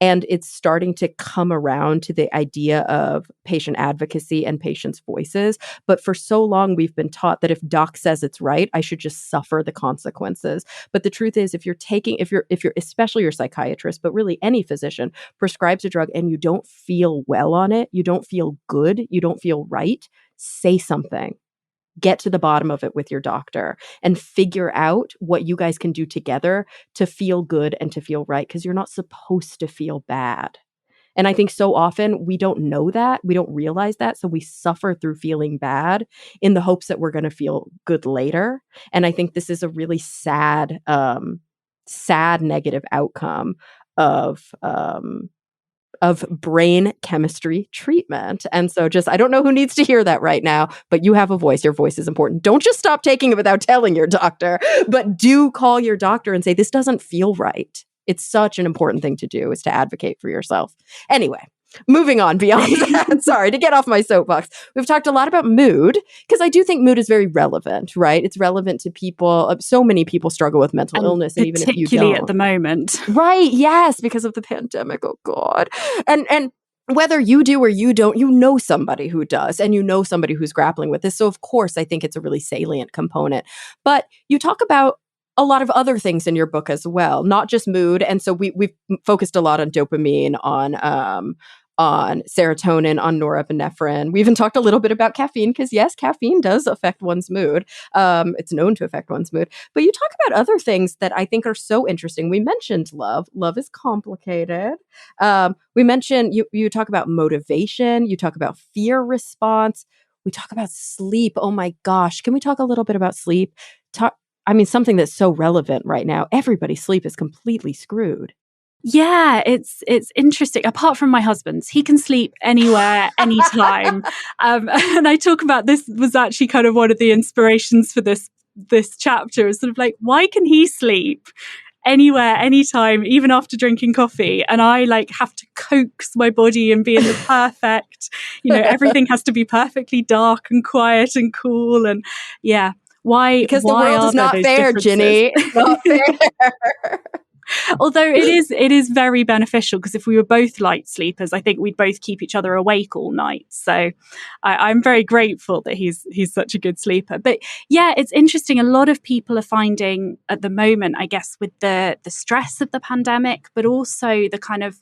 and it's starting to come around to the idea of patient advocacy and patients' voices. But for so long, we've been taught that if doc says it's right, I should just suffer the consequences. But the truth is, if you're especially your psychiatrist, but really any physician, prescribes a drug and you don't feel well on it, you don't feel good, you don't feel right, say something. Get to the bottom of it with your doctor and figure out what you guys can do together to feel good and to feel right, because you're not supposed to feel bad. And I think so often we don't know that, we don't realize that, so we suffer through feeling bad in the hopes that we're going to feel good later. And I think this is a really sad negative outcome of brain chemistry treatment. And so I don't know who needs to hear that right now, but you have a voice. Your voice is important. Don't just stop taking it without telling your doctor, but do call your doctor and say, this doesn't feel right. It's such an important thing to do, is to advocate for yourself. Anyway, moving on beyond that, sorry to get off my soapbox. We've talked a lot about mood, because I do think mood is very relevant, right? It's relevant to people. So many people struggle with mental illness, and even if you don't. Particularly at the moment. Right, yes, because of the pandemic, oh God. And whether you do or you don't, you know somebody who does, and you know somebody who's grappling with this. So of course, I think it's a really salient component. But you talk about a lot of other things in your book as well, not just mood. And so we've focused a lot on dopamine, on serotonin, on norepinephrine. We even talked a little bit about caffeine, because yes, caffeine does affect one's mood. It's known to affect one's mood. But you talk about other things that I think are so interesting. We mentioned love. Love is complicated. We mentioned, you talk about motivation. You talk about fear response. We talk about sleep. Oh my gosh. Can we talk a little bit about sleep? Something that's so relevant right now. Everybody's sleep is completely screwed. Yeah, it's interesting. Apart from my husband's, he can sleep anywhere, anytime. And I talk about, this was actually kind of one of the inspirations for this chapter, is sort of like, why can he sleep anywhere, anytime, even after drinking coffee? And I have to coax my body and be in the perfect, everything has to be perfectly dark and quiet and cool. And why? Because the world is not fair, Ginny. It's not fair. Although it is very beneficial, because if we were both light sleepers, I think we'd both keep each other awake all night. So I'm very grateful that he's such a good sleeper. But yeah, it's interesting. A lot of people are finding at the moment, I guess, with the stress of the pandemic, but also the kind of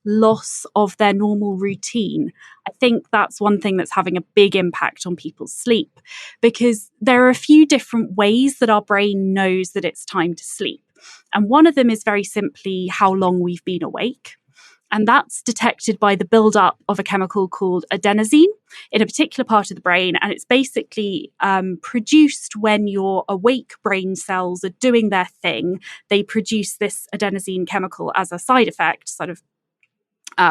loss of their normal routine. I think that's one thing that's having a big impact on people's sleep, because there are a few different ways that our brain knows that it's time to sleep. And one of them is very simply how long we've been awake. And that's detected by the buildup of a chemical called adenosine in a particular part of the brain. And it's basically produced when your awake brain cells are doing their thing. They produce this adenosine chemical as a side effect, sort of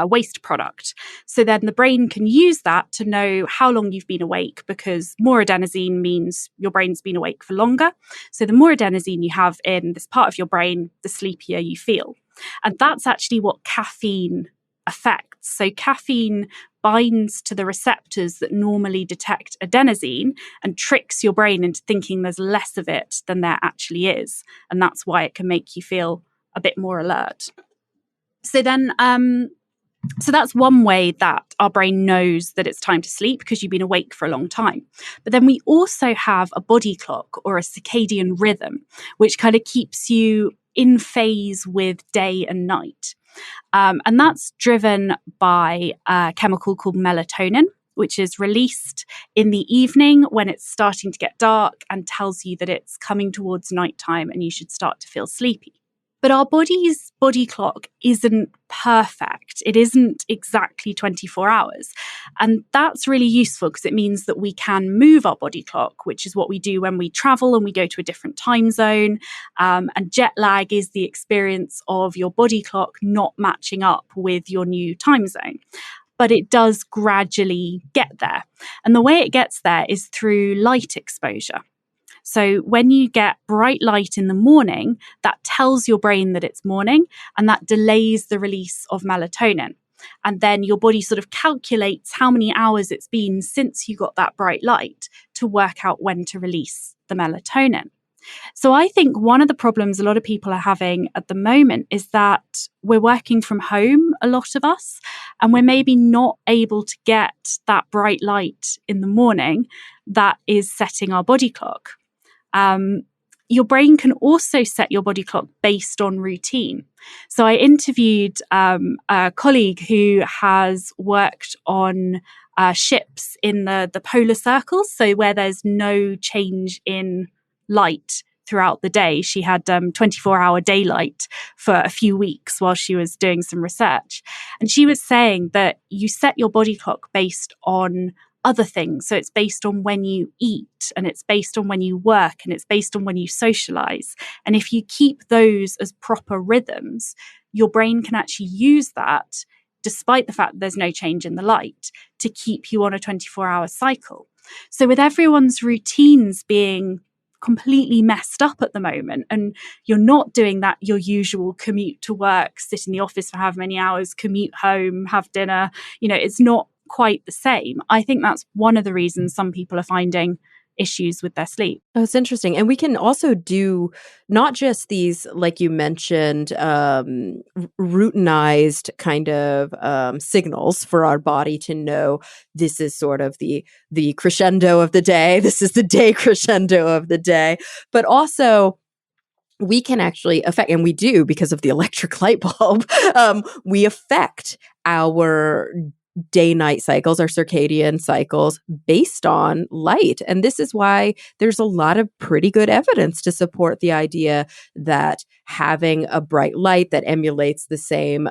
waste product. So then the brain can use that to know how long you've been awake, because more adenosine means your brain's been awake for longer. So the more adenosine you have in this part of your brain, the sleepier you feel. And that's actually what caffeine effects. So caffeine binds to the receptors that normally detect adenosine and tricks your brain into thinking there's less of it than there actually is. And that's why it can make you feel a bit more alert. So that's one way that our brain knows that it's time to sleep, because you've been awake for a long time. But then we also have a body clock, or a circadian rhythm, which kind of keeps you in phase with day and night. And that's driven by a chemical called melatonin, which is released in the evening when it's starting to get dark and tells you that it's coming towards nighttime and you should start to feel sleepy. But our body's body clock isn't perfect. It isn't exactly 24 hours. And that's really useful because it means that we can move our body clock, which is what we do when we travel and we go to a different time zone. And jet lag is the experience of your body clock not matching up with your new time zone. But it does gradually get there. And the way it gets there is through light exposure. So when you get bright light in the morning, that tells your brain that it's morning, and that delays the release of melatonin. And then your body sort of calculates how many hours it's been since you got that bright light to work out when to release the melatonin. So I think one of the problems a lot of people are having at the moment is that we're working from home, a lot of us, and we're maybe not able to get that bright light in the morning that is setting our body clock. Your brain can also set your body clock based on routine. So I interviewed a colleague who has worked on ships in the polar circles, so where there's no change in light throughout the day. She had 24-hour daylight for a few weeks while she was doing some research. And she was saying that you set your body clock based on other things. So it's based on when you eat, and it's based on when you work, and it's based on when you socialize. And if you keep those as proper rhythms, your brain can actually use that, despite the fact that there's no change in the light, to keep you on a 24-hour cycle. So with everyone's routines being completely messed up at the moment, and you're not doing that your usual commute to work, sit in the office for however many hours, commute home, have dinner, it's not quite the same. I think that's one of the reasons some people are finding issues with their sleep. Oh, it's interesting. And we can also do not just these, like you mentioned, routinized kind of signals for our body to know this is sort of the crescendo of the day. This is the day crescendo of the day. But also, we can actually affect, and we do because of the electric light bulb, we affect our day-night cycles, our circadian cycles, based on light. And this is why there's a lot of pretty good evidence to support the idea that having a bright light that emulates the same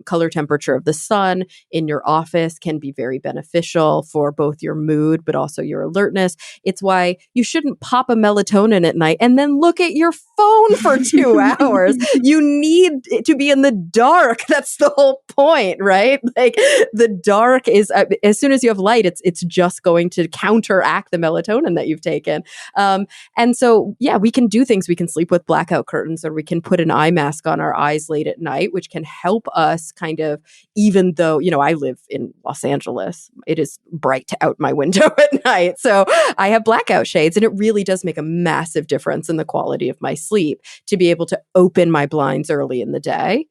color temperature of the sun in your office can be very beneficial for both your mood, but also your alertness. It's why you shouldn't pop a melatonin at night and then look at your phone for 2 hours. You need it to be in the dark. That's the whole point, right? Like, the dark is, as soon as you have light, it's just going to counteract the melatonin that you've taken. And so, yeah, we can do things. We can sleep with blackout curtains, or we can put an eye mask on our eyes late at night, which can help us kind of, even though, I live in Los Angeles, it is bright out my window at night. So I have blackout shades, and it really does make a massive difference in the quality of my sleep to be able to open my blinds early in the day.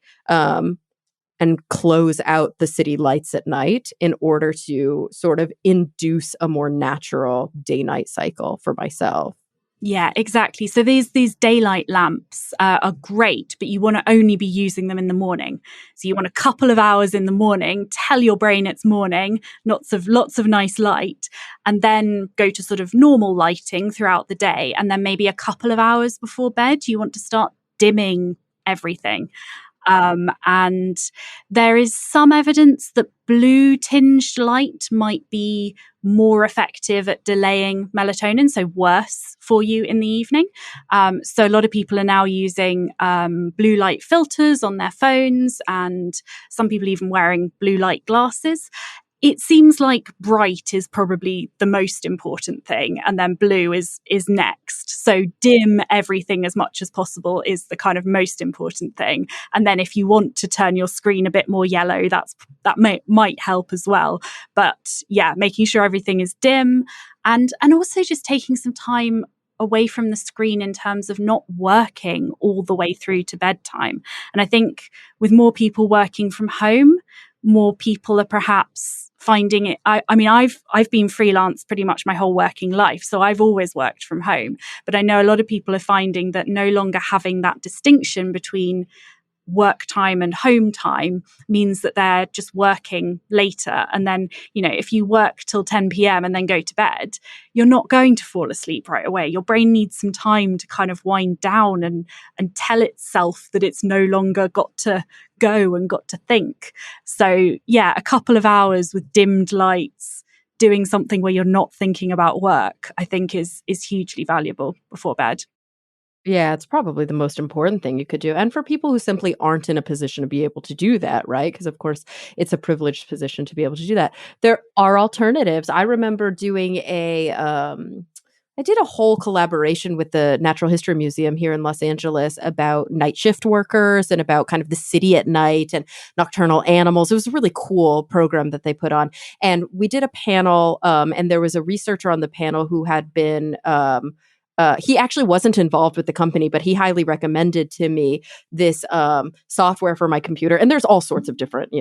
And close out the city lights at night in order to sort of induce a more natural day-night cycle for myself. Yeah, exactly. So these daylight lamps are great, but you want to only be using them in the morning. So you want a couple of hours in the morning, tell your brain it's morning, lots of nice light, and then go to sort of normal lighting throughout the day. And then maybe a couple of hours before bed, you want to start dimming everything. And there is some evidence that blue tinged light might be more effective at delaying melatonin, so worse for you in the evening. So a lot of people are now using blue light filters on their phones, and some people even wearing blue light glasses. it seems like bright is probably the most important thing, and then blue is next. So dim everything as much as possible is the kind of most important thing. And then if you want to turn your screen a bit more yellow, that might help as well. But yeah, making sure everything is dim, and also just taking some time away from the screen in terms of not working all the way through to bedtime. And I think with more people working from home, more people are perhaps finding it. I mean, I've been freelance pretty much my whole working life, so I've always worked from home. But I know a lot of people are finding that no longer having that distinction between work time and home time means that they're just working later. And then, if you work till 10 p.m. and then go to bed, you're not going to fall asleep right away. Your brain needs some time to kind of wind down and tell itself that it's no longer got to go and got to think. So yeah, a couple of hours with dimmed lights, doing something where you're not thinking about work, I think is hugely valuable before bed. Yeah, it's probably the most important thing you could do. And for people who simply aren't in a position to be able to do that, right? Because, of course, it's a privileged position to be able to do that. There are alternatives. I remember doing I did a whole collaboration with the Natural History Museum here in Los Angeles about night shift workers and about kind of the city at night and nocturnal animals. It was a really cool program that they put on. And we did a panel, and there was a researcher on the panel who had been he actually wasn't involved with the company, but he highly recommended to me this software for my computer. And there's all sorts of different,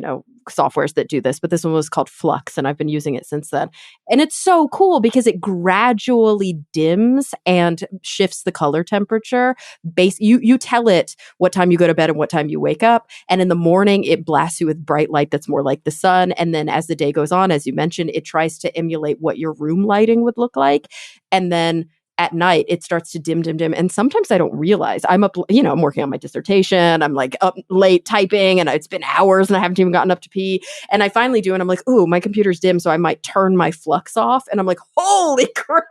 softwares that do this, but this one was called Flux, and I've been using it since then. And it's so cool because it gradually dims and shifts the color temperature. You tell it what time you go to bed and what time you wake up. And in the morning, it blasts you with bright light that's more like the sun. And then as the day goes on, as you mentioned, it tries to emulate what your room lighting would look like. And then at night, it starts to dim. And sometimes I don't realize I'm up, I'm working on my dissertation. I'm like up late typing and it's been hours and I haven't even gotten up to pee. And I finally do. And I'm like, oh, my computer's dim. So I might turn my flux off. And I'm like, holy crap.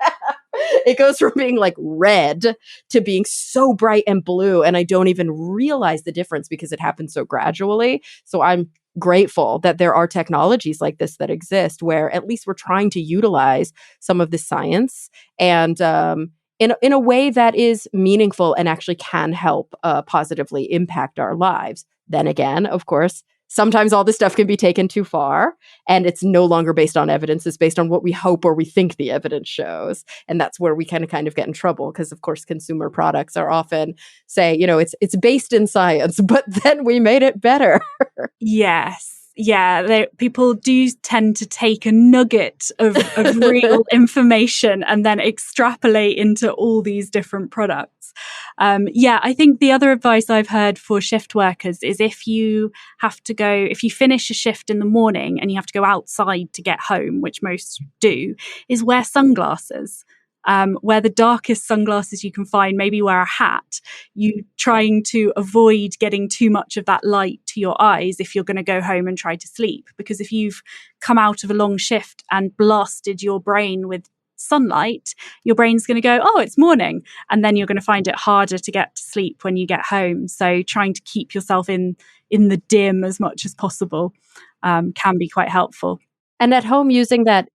It goes from being like red to being so bright and blue. And I don't even realize the difference because it happens so gradually. So I'm grateful that there are technologies like this that exist where at least we're trying to utilize some of the science and in a way that is meaningful and actually can help positively impact our lives. Then again, of course, sometimes all this stuff can be taken too far and it's no longer based on evidence. It's based on what we hope or we think the evidence shows. And that's where we kind of get in trouble because, of course, consumer products are often say, it's based in science, but then we made it better. Yes. Yeah, people do tend to take a nugget of real information and then extrapolate into all these different products. I think the other advice I've heard for shift workers is if you finish a shift in the morning and you have to go outside to get home, which most do, is wear sunglasses. Wear the darkest sunglasses you can find, maybe wear a hat. You trying to avoid getting too much of that light to your eyes if you're going to go home and try to sleep. Because if you've come out of a long shift and blasted your brain with sunlight, your brain's going to go, oh, it's morning. And then you're going to find it harder to get to sleep when you get home. So trying to keep yourself in the dim as much as possible can be quite helpful. And at home using that,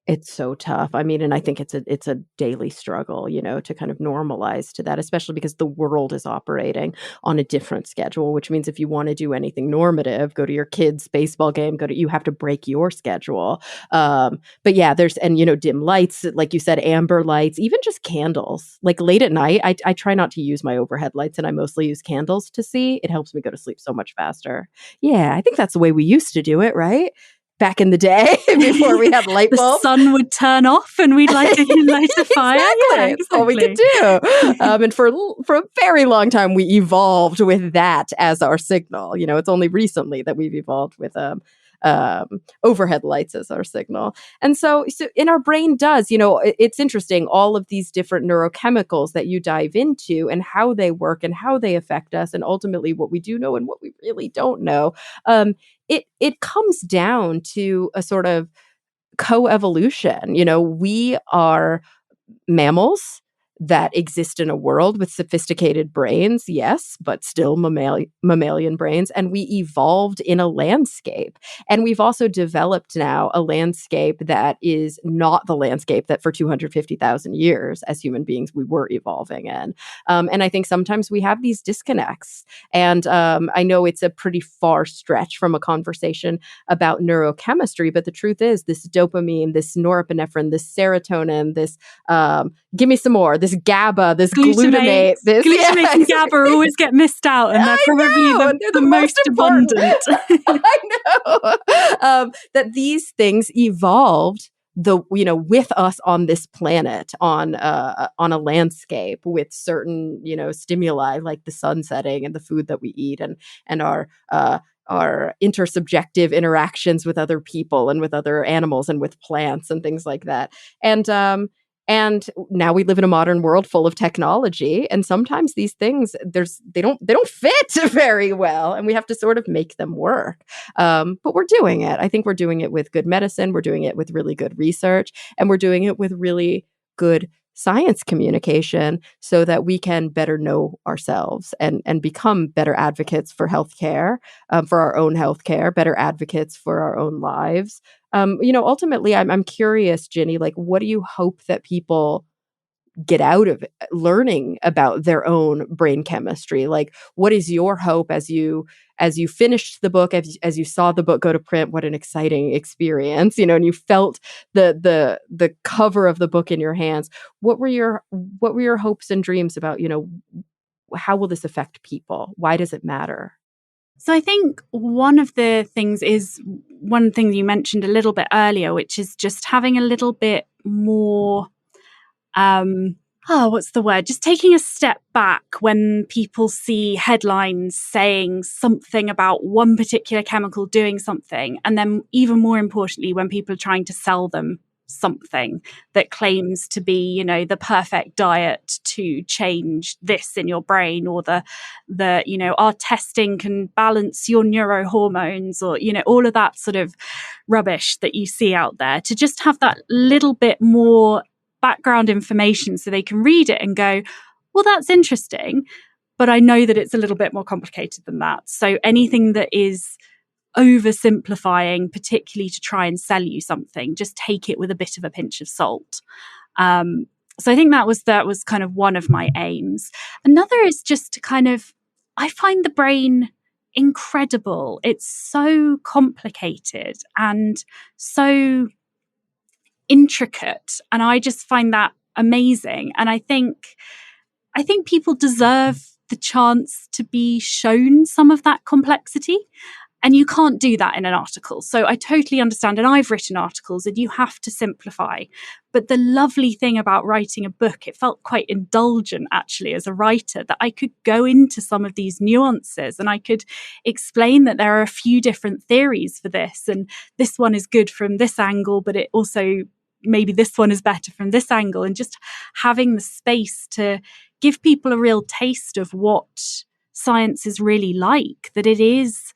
it's so tough. I mean, and I think it's a daily struggle, to kind of normalize to that, especially because the world is operating on a different schedule, which means if you want to do anything normative, go to your kid's baseball game, you have to break your schedule. But yeah, dim lights, like you said, amber lights, even just candles. Like late at night, I try not to use my overhead lights and I mostly use candles to see. It helps me go to sleep so much faster. Yeah, I think that's the way we used to do it, right? Back in the day before we had light bulbs. The sun would turn off and we'd light a fire. Exactly. Yeah, That's all we could do. And for a very long time, we evolved with that as our signal. It's only recently that we've evolved with overhead lights as our signal. And so in our brain does, it's interesting, all of these different neurochemicals that you dive into and how they work and how they affect us and ultimately what we do know and what we really don't know. It comes down to a sort of coevolution. We are mammals that exist in a world with sophisticated brains, yes, but still mammalian brains. And we evolved in a landscape. And we've also developed now a landscape that is not the landscape that for 250,000 years as human beings we were evolving in. And I think sometimes we have these disconnects. And I know it's a pretty far stretch from a conversation about neurochemistry, but the truth is this dopamine, this norepinephrine, this serotonin, this give me some more. This GABA, this glutamate, this glutamate and GABA always get missed out, and they're probably the most abundant. I know that these things evolved with us on this planet, on a landscape with certain stimuli like the sun setting and the food that we eat and our intersubjective interactions with other people and with other animals and with plants and things like that. And now we live in a modern world full of technology, and sometimes these things they don't fit very well, and we have to sort of make them work. But we're doing it. I think we're doing it with good medicine. We're doing it with really good research, and we're doing it with really good science communication so that we can better know ourselves and become better advocates for healthcare, for our own healthcare, better advocates for our own lives. Ultimately, I'm curious, Ginny, like, what do you hope that people get out of learning about their own brain chemistry? Like, what is your hope as you finished the book, as you saw the book go to print? What an exciting experience, and you felt the cover of the book in your hands. What were your hopes and dreams about, how will this affect people? Why does it matter? So I think one thing you mentioned a little bit earlier, which is just having a little bit more, what's the word? Just taking a step back when people see headlines saying something about one particular chemical doing something. And then even more importantly, when people are trying to sell them something that claims to be, the perfect diet to change this in your brain, or our testing can balance your neurohormones, or, all of that sort of rubbish that you see out there, to just have that little bit more background information so they can read it and go, well, that's interesting, but I know that it's a little bit more complicated than that. So anything that is oversimplifying, particularly to try and sell you something, just take it with a bit of a pinch of salt. So I think that was kind of one of my aims. Another is just to I find the brain incredible. It's so complicated and so intricate, and I just find that amazing. And I think people deserve the chance to be shown some of that complexity. And you can't do that in an article. So I totally understand. And I've written articles and you have to simplify. But the lovely thing about writing a book, it felt quite indulgent actually as a writer, that I could go into some of these nuances and I could explain that there are a few different theories for this. And this one is good from this angle, but it also, maybe this one is better from this angle. And just having the space to give people a real taste of what science is really like, that it is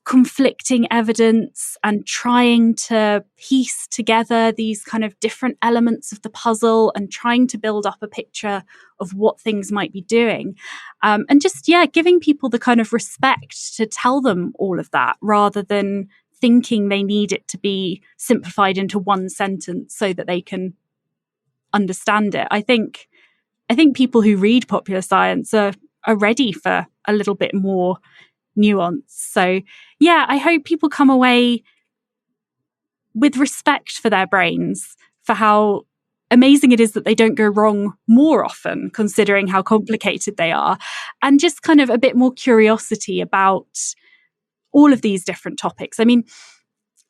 conflicting evidence and trying to piece together these kind of different elements of the puzzle and trying to build up a picture of what things might be doing. And just, giving people the kind of respect to tell them all of that, rather than thinking they need it to be simplified into one sentence so that they can understand it. I think people who read popular science are ready for a little bit more nuance. So I hope people come away with respect for their brains, for how amazing it is that they don't go wrong more often, considering how complicated they are, and just kind of a bit more curiosity about all of these different topics. I mean,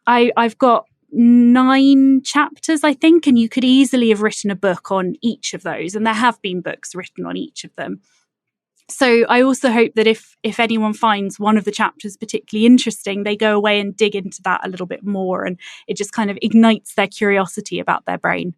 I've got 9 chapters, I think, and you could easily have written a book on each of those, and there have been books written on each of them. So I also hope that if anyone finds one of the chapters particularly interesting, they go away and dig into that a little bit more, and it just kind of ignites their curiosity about their brain.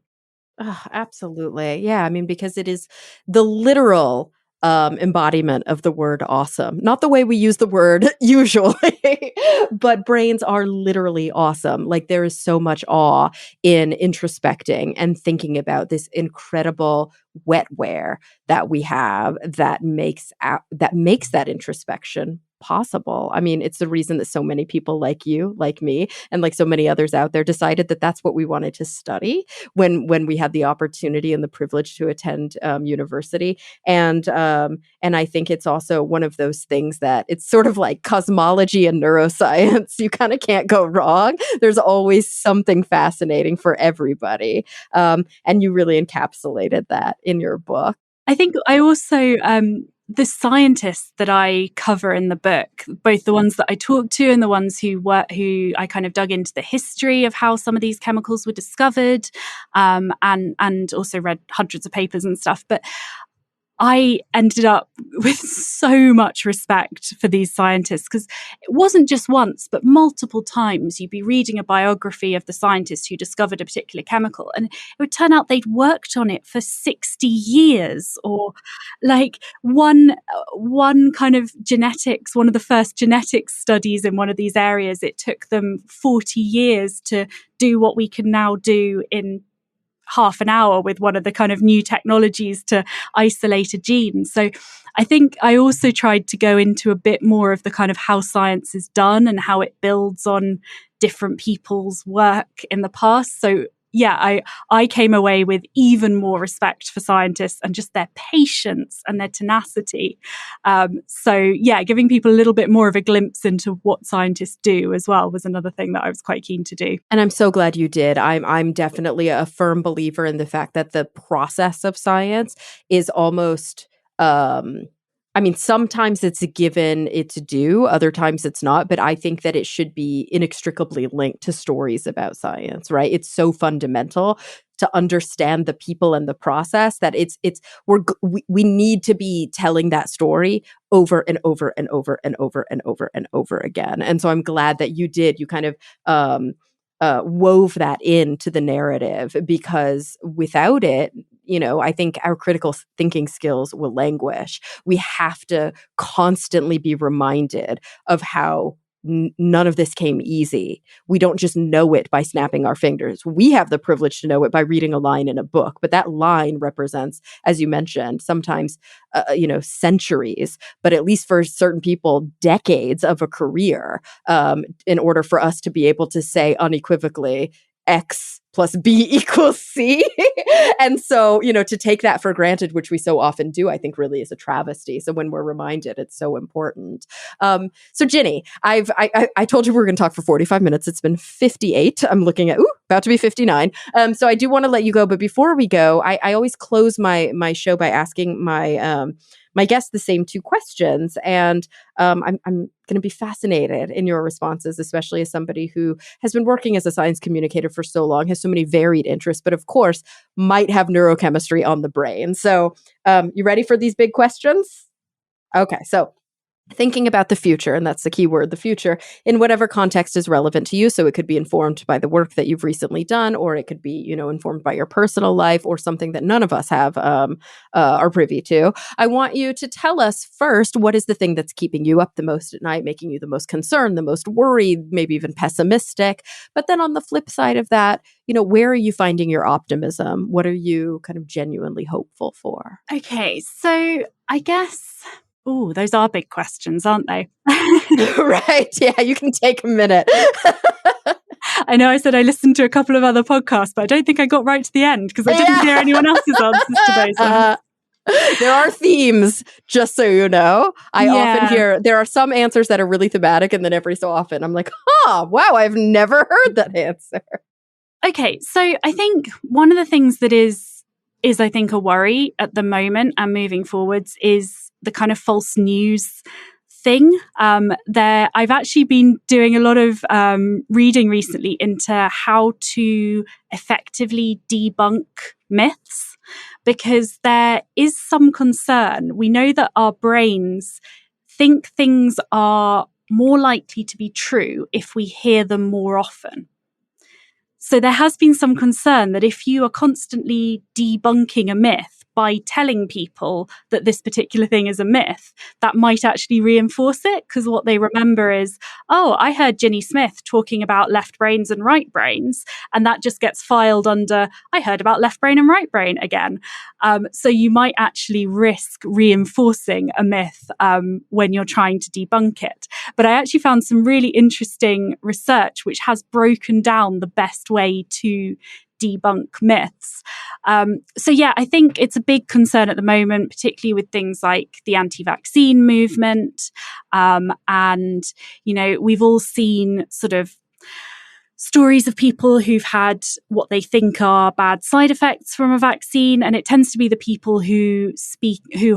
Oh, absolutely. Yeah. I mean, because it is the literal embodiment of the word awesome. Not the way we use the word usually, but brains are literally awesome. Like there is so much awe in introspecting and thinking about this incredible wetware that we have that makes that introspection possible. I mean, it's the reason that so many people like you, like me, and like so many others out there decided that that's what we wanted to study when we had the opportunity and the privilege to attend university. And I think it's also one of those things that it's sort of like cosmology and neuroscience. You kind of can't go wrong. There's always something fascinating for everybody. And you really encapsulated that in your book. I think I also, the scientists that I cover in the book, both the ones that I talked to and the ones who I kind of dug into the history of how some of these chemicals were discovered, and also read hundreds of papers and stuff. But I ended up with so much respect for these scientists because it wasn't just once, but multiple times you'd be reading a biography of the scientist who discovered a particular chemical, and it would turn out they'd worked on it for 60 years, or like one kind of genetics, one of the first genetics studies in one of these areas, it took them 40 years to do what we can now do in half an hour with one of the kind of new technologies to isolate a gene. So I think I also tried to go into a bit more of the kind of how science is done and how it builds on different people's work in the past. So yeah, I came away with even more respect for scientists and just their patience and their tenacity. So yeah, giving people a little bit more of a glimpse into what scientists do as well was another thing that I was quite keen to do. And I'm so glad you did. I'm definitely a firm believer in the fact that the process of science is almost I mean, sometimes it's a given it's due, other times it's not, but I think that it should be inextricably linked to stories about science, right? It's so fundamental to understand the people and the process that we need to be telling that story over and over and over and over and over and over again. And so I'm glad that you kind of wove that into the narrative, because without it, I think our critical thinking skills will languish. We have to constantly be reminded of how none of this came easy. We don't just know it by snapping our fingers. We have the privilege to know it by reading a line in a book, but that line represents, as you mentioned, sometimes, centuries, but at least for certain people, decades of a career, in order for us to be able to say unequivocally, X plus B equals C. And so, to take that for granted, which we so often do, I think really is a travesty. So when we're reminded, it's so important. So Ginny, I told you we were going to talk for 45 minutes. It's been 58. I'm looking at, about to be 59. So I do want to let you go. But before we go, I always close my show by asking my guests the same two questions. And I'm going to be fascinated in your responses, especially as somebody who has been working as a science communicator for so long, has so many varied interests, but of course might have neurochemistry on the brain. So you ready for these big questions? Okay, so thinking about the future, and that's the key word, the future, in whatever context is relevant to you. So it could be informed by the work that you've recently done, or it could be, informed by your personal life, or something that none of us have are privy to. I want you to tell us first, what is the thing that's keeping you up the most at night, making you the most concerned, the most worried, maybe even pessimistic. But then on the flip side of that, where are you finding your optimism? What are you kind of genuinely hopeful for? Okay, so I guess... Oh, those are big questions, aren't they? Right. Yeah, you can take a minute. I know I said I listened to a couple of other podcasts, but I don't think I got right to the end because I didn't hear anyone else's answers to those ones. There are themes, just so you know. I often hear there are some answers that are really thematic, and then every so often I'm like, wow, I've never heard that answer. Okay, so I think one of the things that is I think a worry at the moment and moving forwards is the kind of false news thing. I've actually been doing a lot of reading recently into how to effectively debunk myths, because there is some concern. We know that our brains think things are more likely to be true if we hear them more often. So there has been some concern that if you are constantly debunking a myth, by telling people that this particular thing is a myth, that might actually reinforce it, because what they remember is, oh, I heard Ginny Smith talking about left brains and right brains, and that just gets filed under, I heard about left brain and right brain again. So you might actually risk reinforcing a myth when you're trying to debunk it. But I actually found some really interesting research which has broken down the best way to debunk myths. So yeah, I think it's a big concern at the moment, particularly with things like the anti-vaccine movement. And, we've all seen sort of stories of people who've had what they think are bad side effects from a vaccine. And it tends to be the people who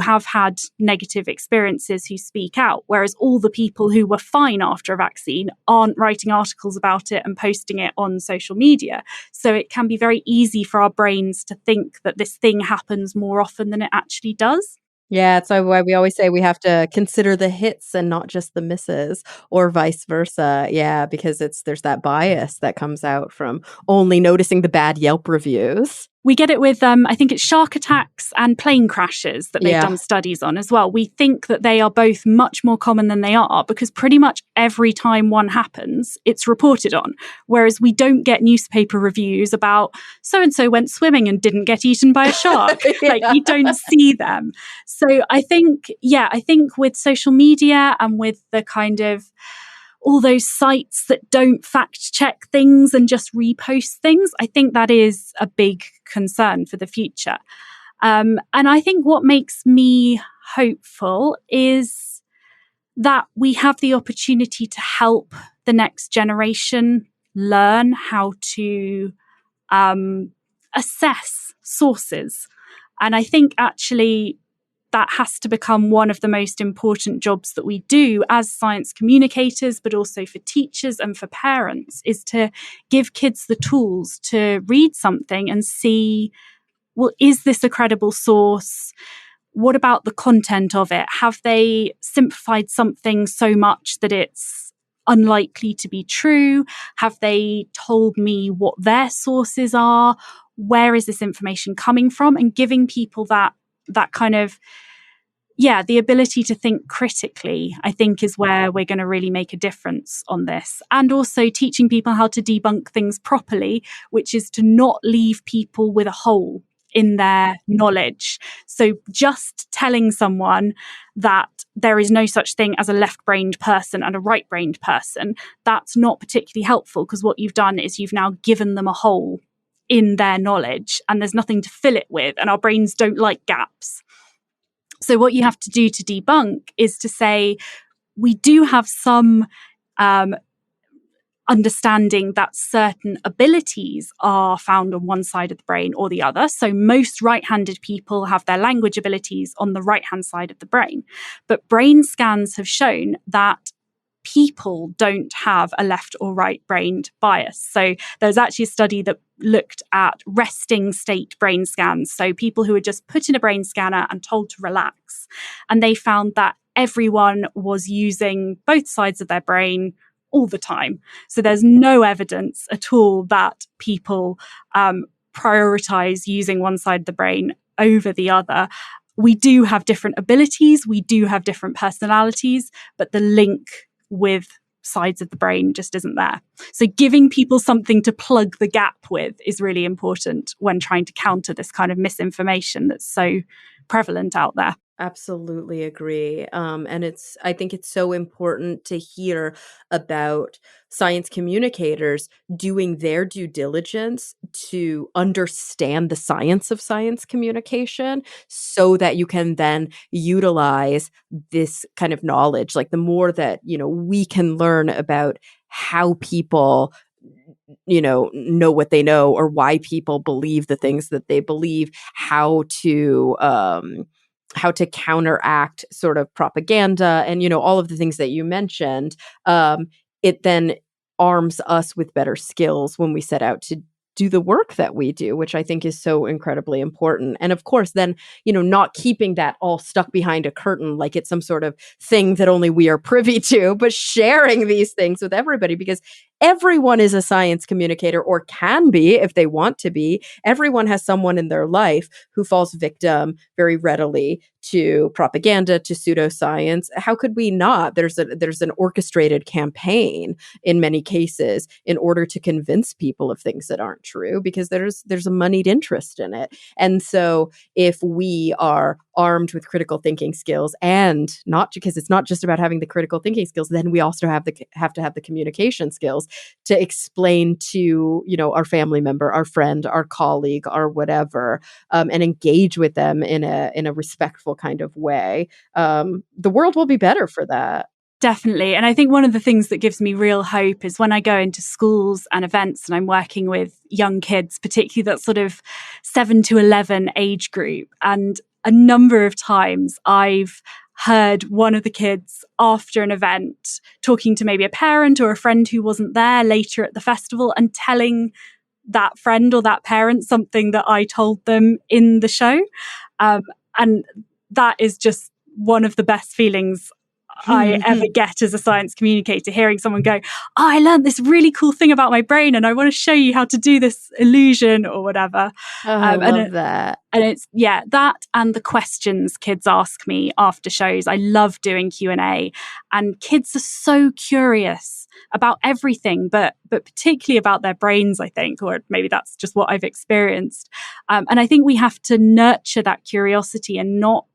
have had negative experiences who speak out, whereas all the people who were fine after a vaccine aren't writing articles about it and posting it on social media. So it can be very easy for our brains to think that this thing happens more often than it actually does. Yeah, it's why we always say we have to consider the hits and not just the misses, or vice versa. Yeah, because there's that bias that comes out from only noticing the bad Yelp reviews. We get it with, I think it's shark attacks and plane crashes that they've done studies on as well. We think that they are both much more common than they are, because pretty much every time one happens, it's reported on. Whereas we don't get newspaper reviews about so-and-so went swimming and didn't get eaten by a shark. Like, you don't see them. So I think with social media and with the kind of all those sites that don't fact check things and just repost things, I think that is a big concern for the future. And I think what makes me hopeful is that we have the opportunity to help the next generation learn how to assess sources. And I think actually that has to become one of the most important jobs that we do as science communicators, but also for teachers and for parents, is to give kids the tools to read something and see, well, is this a credible source? What about the content of it? Have they simplified something so much that it's unlikely to be true? Have they told me what their sources are? Where is this information coming from? And giving people that kind of, the ability to think critically, I think, is where we're going to really make a difference on this. And also teaching people how to debunk things properly, which is to not leave people with a hole in their knowledge. So just telling someone that there is no such thing as a left-brained person and a right-brained person, that's not particularly helpful, because what you've done is you've now given them a hole in their knowledge and there's nothing to fill it with, and our brains don't like gaps. So what you have to do to debunk is to say, we do have some understanding that certain abilities are found on one side of the brain or the other. So most right-handed people have their language abilities on the right-hand side of the brain. But brain scans have shown that people don't have a left or right-brained bias. So there's actually a study that looked at resting state brain scans. So people who were just put in a brain scanner and told to relax. And they found that everyone was using both sides of their brain all the time. So there's no evidence at all that people prioritize using one side of the brain over the other. We do have different abilities, we do have different personalities, but the link with sides of the brain just isn't there. So giving people something to plug the gap with is really important when trying to counter this kind of misinformation that's so prevalent out there. Absolutely agree. And I think it's so important to hear about science communicators doing their due diligence to understand the science of science communication, so that you can then utilize this kind of knowledge. Like, the more that, we can learn about how people know what they know, or why people believe the things that they believe, how to counteract sort of propaganda and, all of the things that you mentioned, it then arms us with better skills when we set out to do the work that we do, which I think is so incredibly important. And of course, then, not keeping that all stuck behind a curtain like it's some sort of thing that only we are privy to, but sharing these things with everybody, because everyone is a science communicator, or can be if they want to be. Everyone has someone in their life who falls victim very readily to propaganda, to pseudoscience. How could we not? There's an orchestrated campaign in many cases in order to convince people of things that aren't true, because there's a moneyed interest in it. And so if we are armed with critical thinking skills, and not because it's not just about having the critical thinking skills, then we also have to have the communication skills to explain to, our family member, our friend, our colleague, our whatever, and engage with them in a respectful kind of way. The world will be better for that. Definitely. And I think one of the things that gives me real hope is when I go into schools and events and I'm working with young kids, particularly that sort of 7 to 11 age group. And a number of times I've heard one of the kids after an event talking to maybe a parent or a friend who wasn't there later at the festival and telling that friend or that parent something that I told them in the show. And that is just one of the best feelings I ever get as a science communicator, hearing someone go, I learned this really cool thing about my brain and I want to show you how to do this illusion or whatever. I love that. And it's, that and the questions kids ask me after shows. I love doing Q&A, and kids are so curious about everything, but particularly about their brains, I think, or maybe that's just what I've experienced. And I think we have to nurture that curiosity and not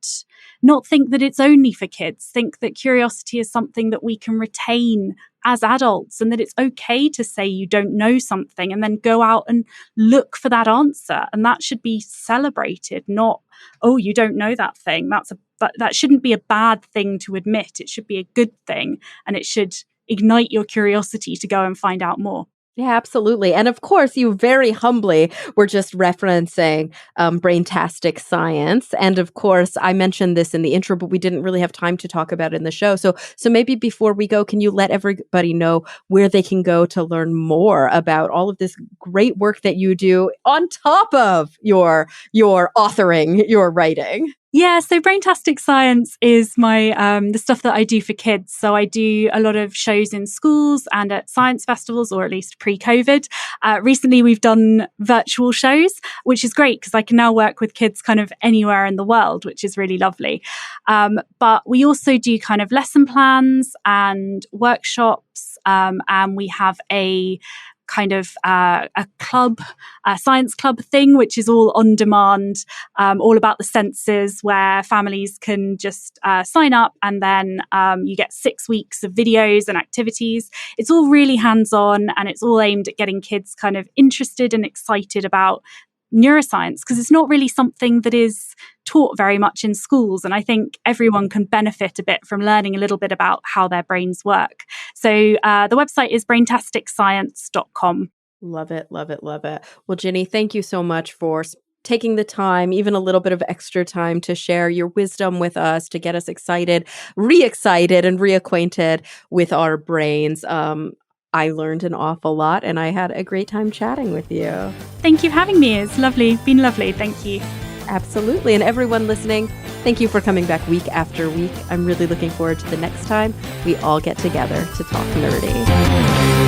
think that it's only for kids. Think that curiosity is something that we can retain as adults, and that it's okay to say you don't know something and then go out and look for that answer. And that should be celebrated, not, oh, you don't know that thing. That shouldn't be a bad thing to admit. It should be a good thing, and it should ignite your curiosity to go and find out more. Yeah, absolutely. And of course, you very humbly were just referencing braintastic science. And of course, I mentioned this in the intro, but we didn't really have time to talk about it in the show. So maybe before we go, can you let everybody know where they can go to learn more about all of this great work that you do on top of your authoring, your writing? Yeah, so Braintastic Science is my the stuff that I do for kids. So I do a lot of shows in schools and at science festivals, or at least pre-COVID. Recently, we've done virtual shows, which is great because I can now work with kids kind of anywhere in the world, which is really lovely. But we also do kind of lesson plans and workshops, and we have a kind of a science club thing, which is all on demand, all about the senses, where families can just sign up, and then you get 6 weeks of videos and activities. It's all really hands-on, and it's all aimed at getting kids kind of interested and excited about neuroscience, because it's not really something that is taught very much in schools. And I think everyone can benefit a bit from learning a little bit about how their brains work. So the website is braintasticscience.com. Love it, love it, love it. Well, Ginny, thank you so much for taking the time, even a little bit of extra time, to share your wisdom with us, to get us excited, re-excited and reacquainted with our brains. I learned an awful lot, and I had a great time chatting with you. Thank you for having me. It's lovely. Been lovely. Thank you. Absolutely. And everyone listening, thank you for coming back week after week. I'm really looking forward to the next time we all get together to talk nerdy.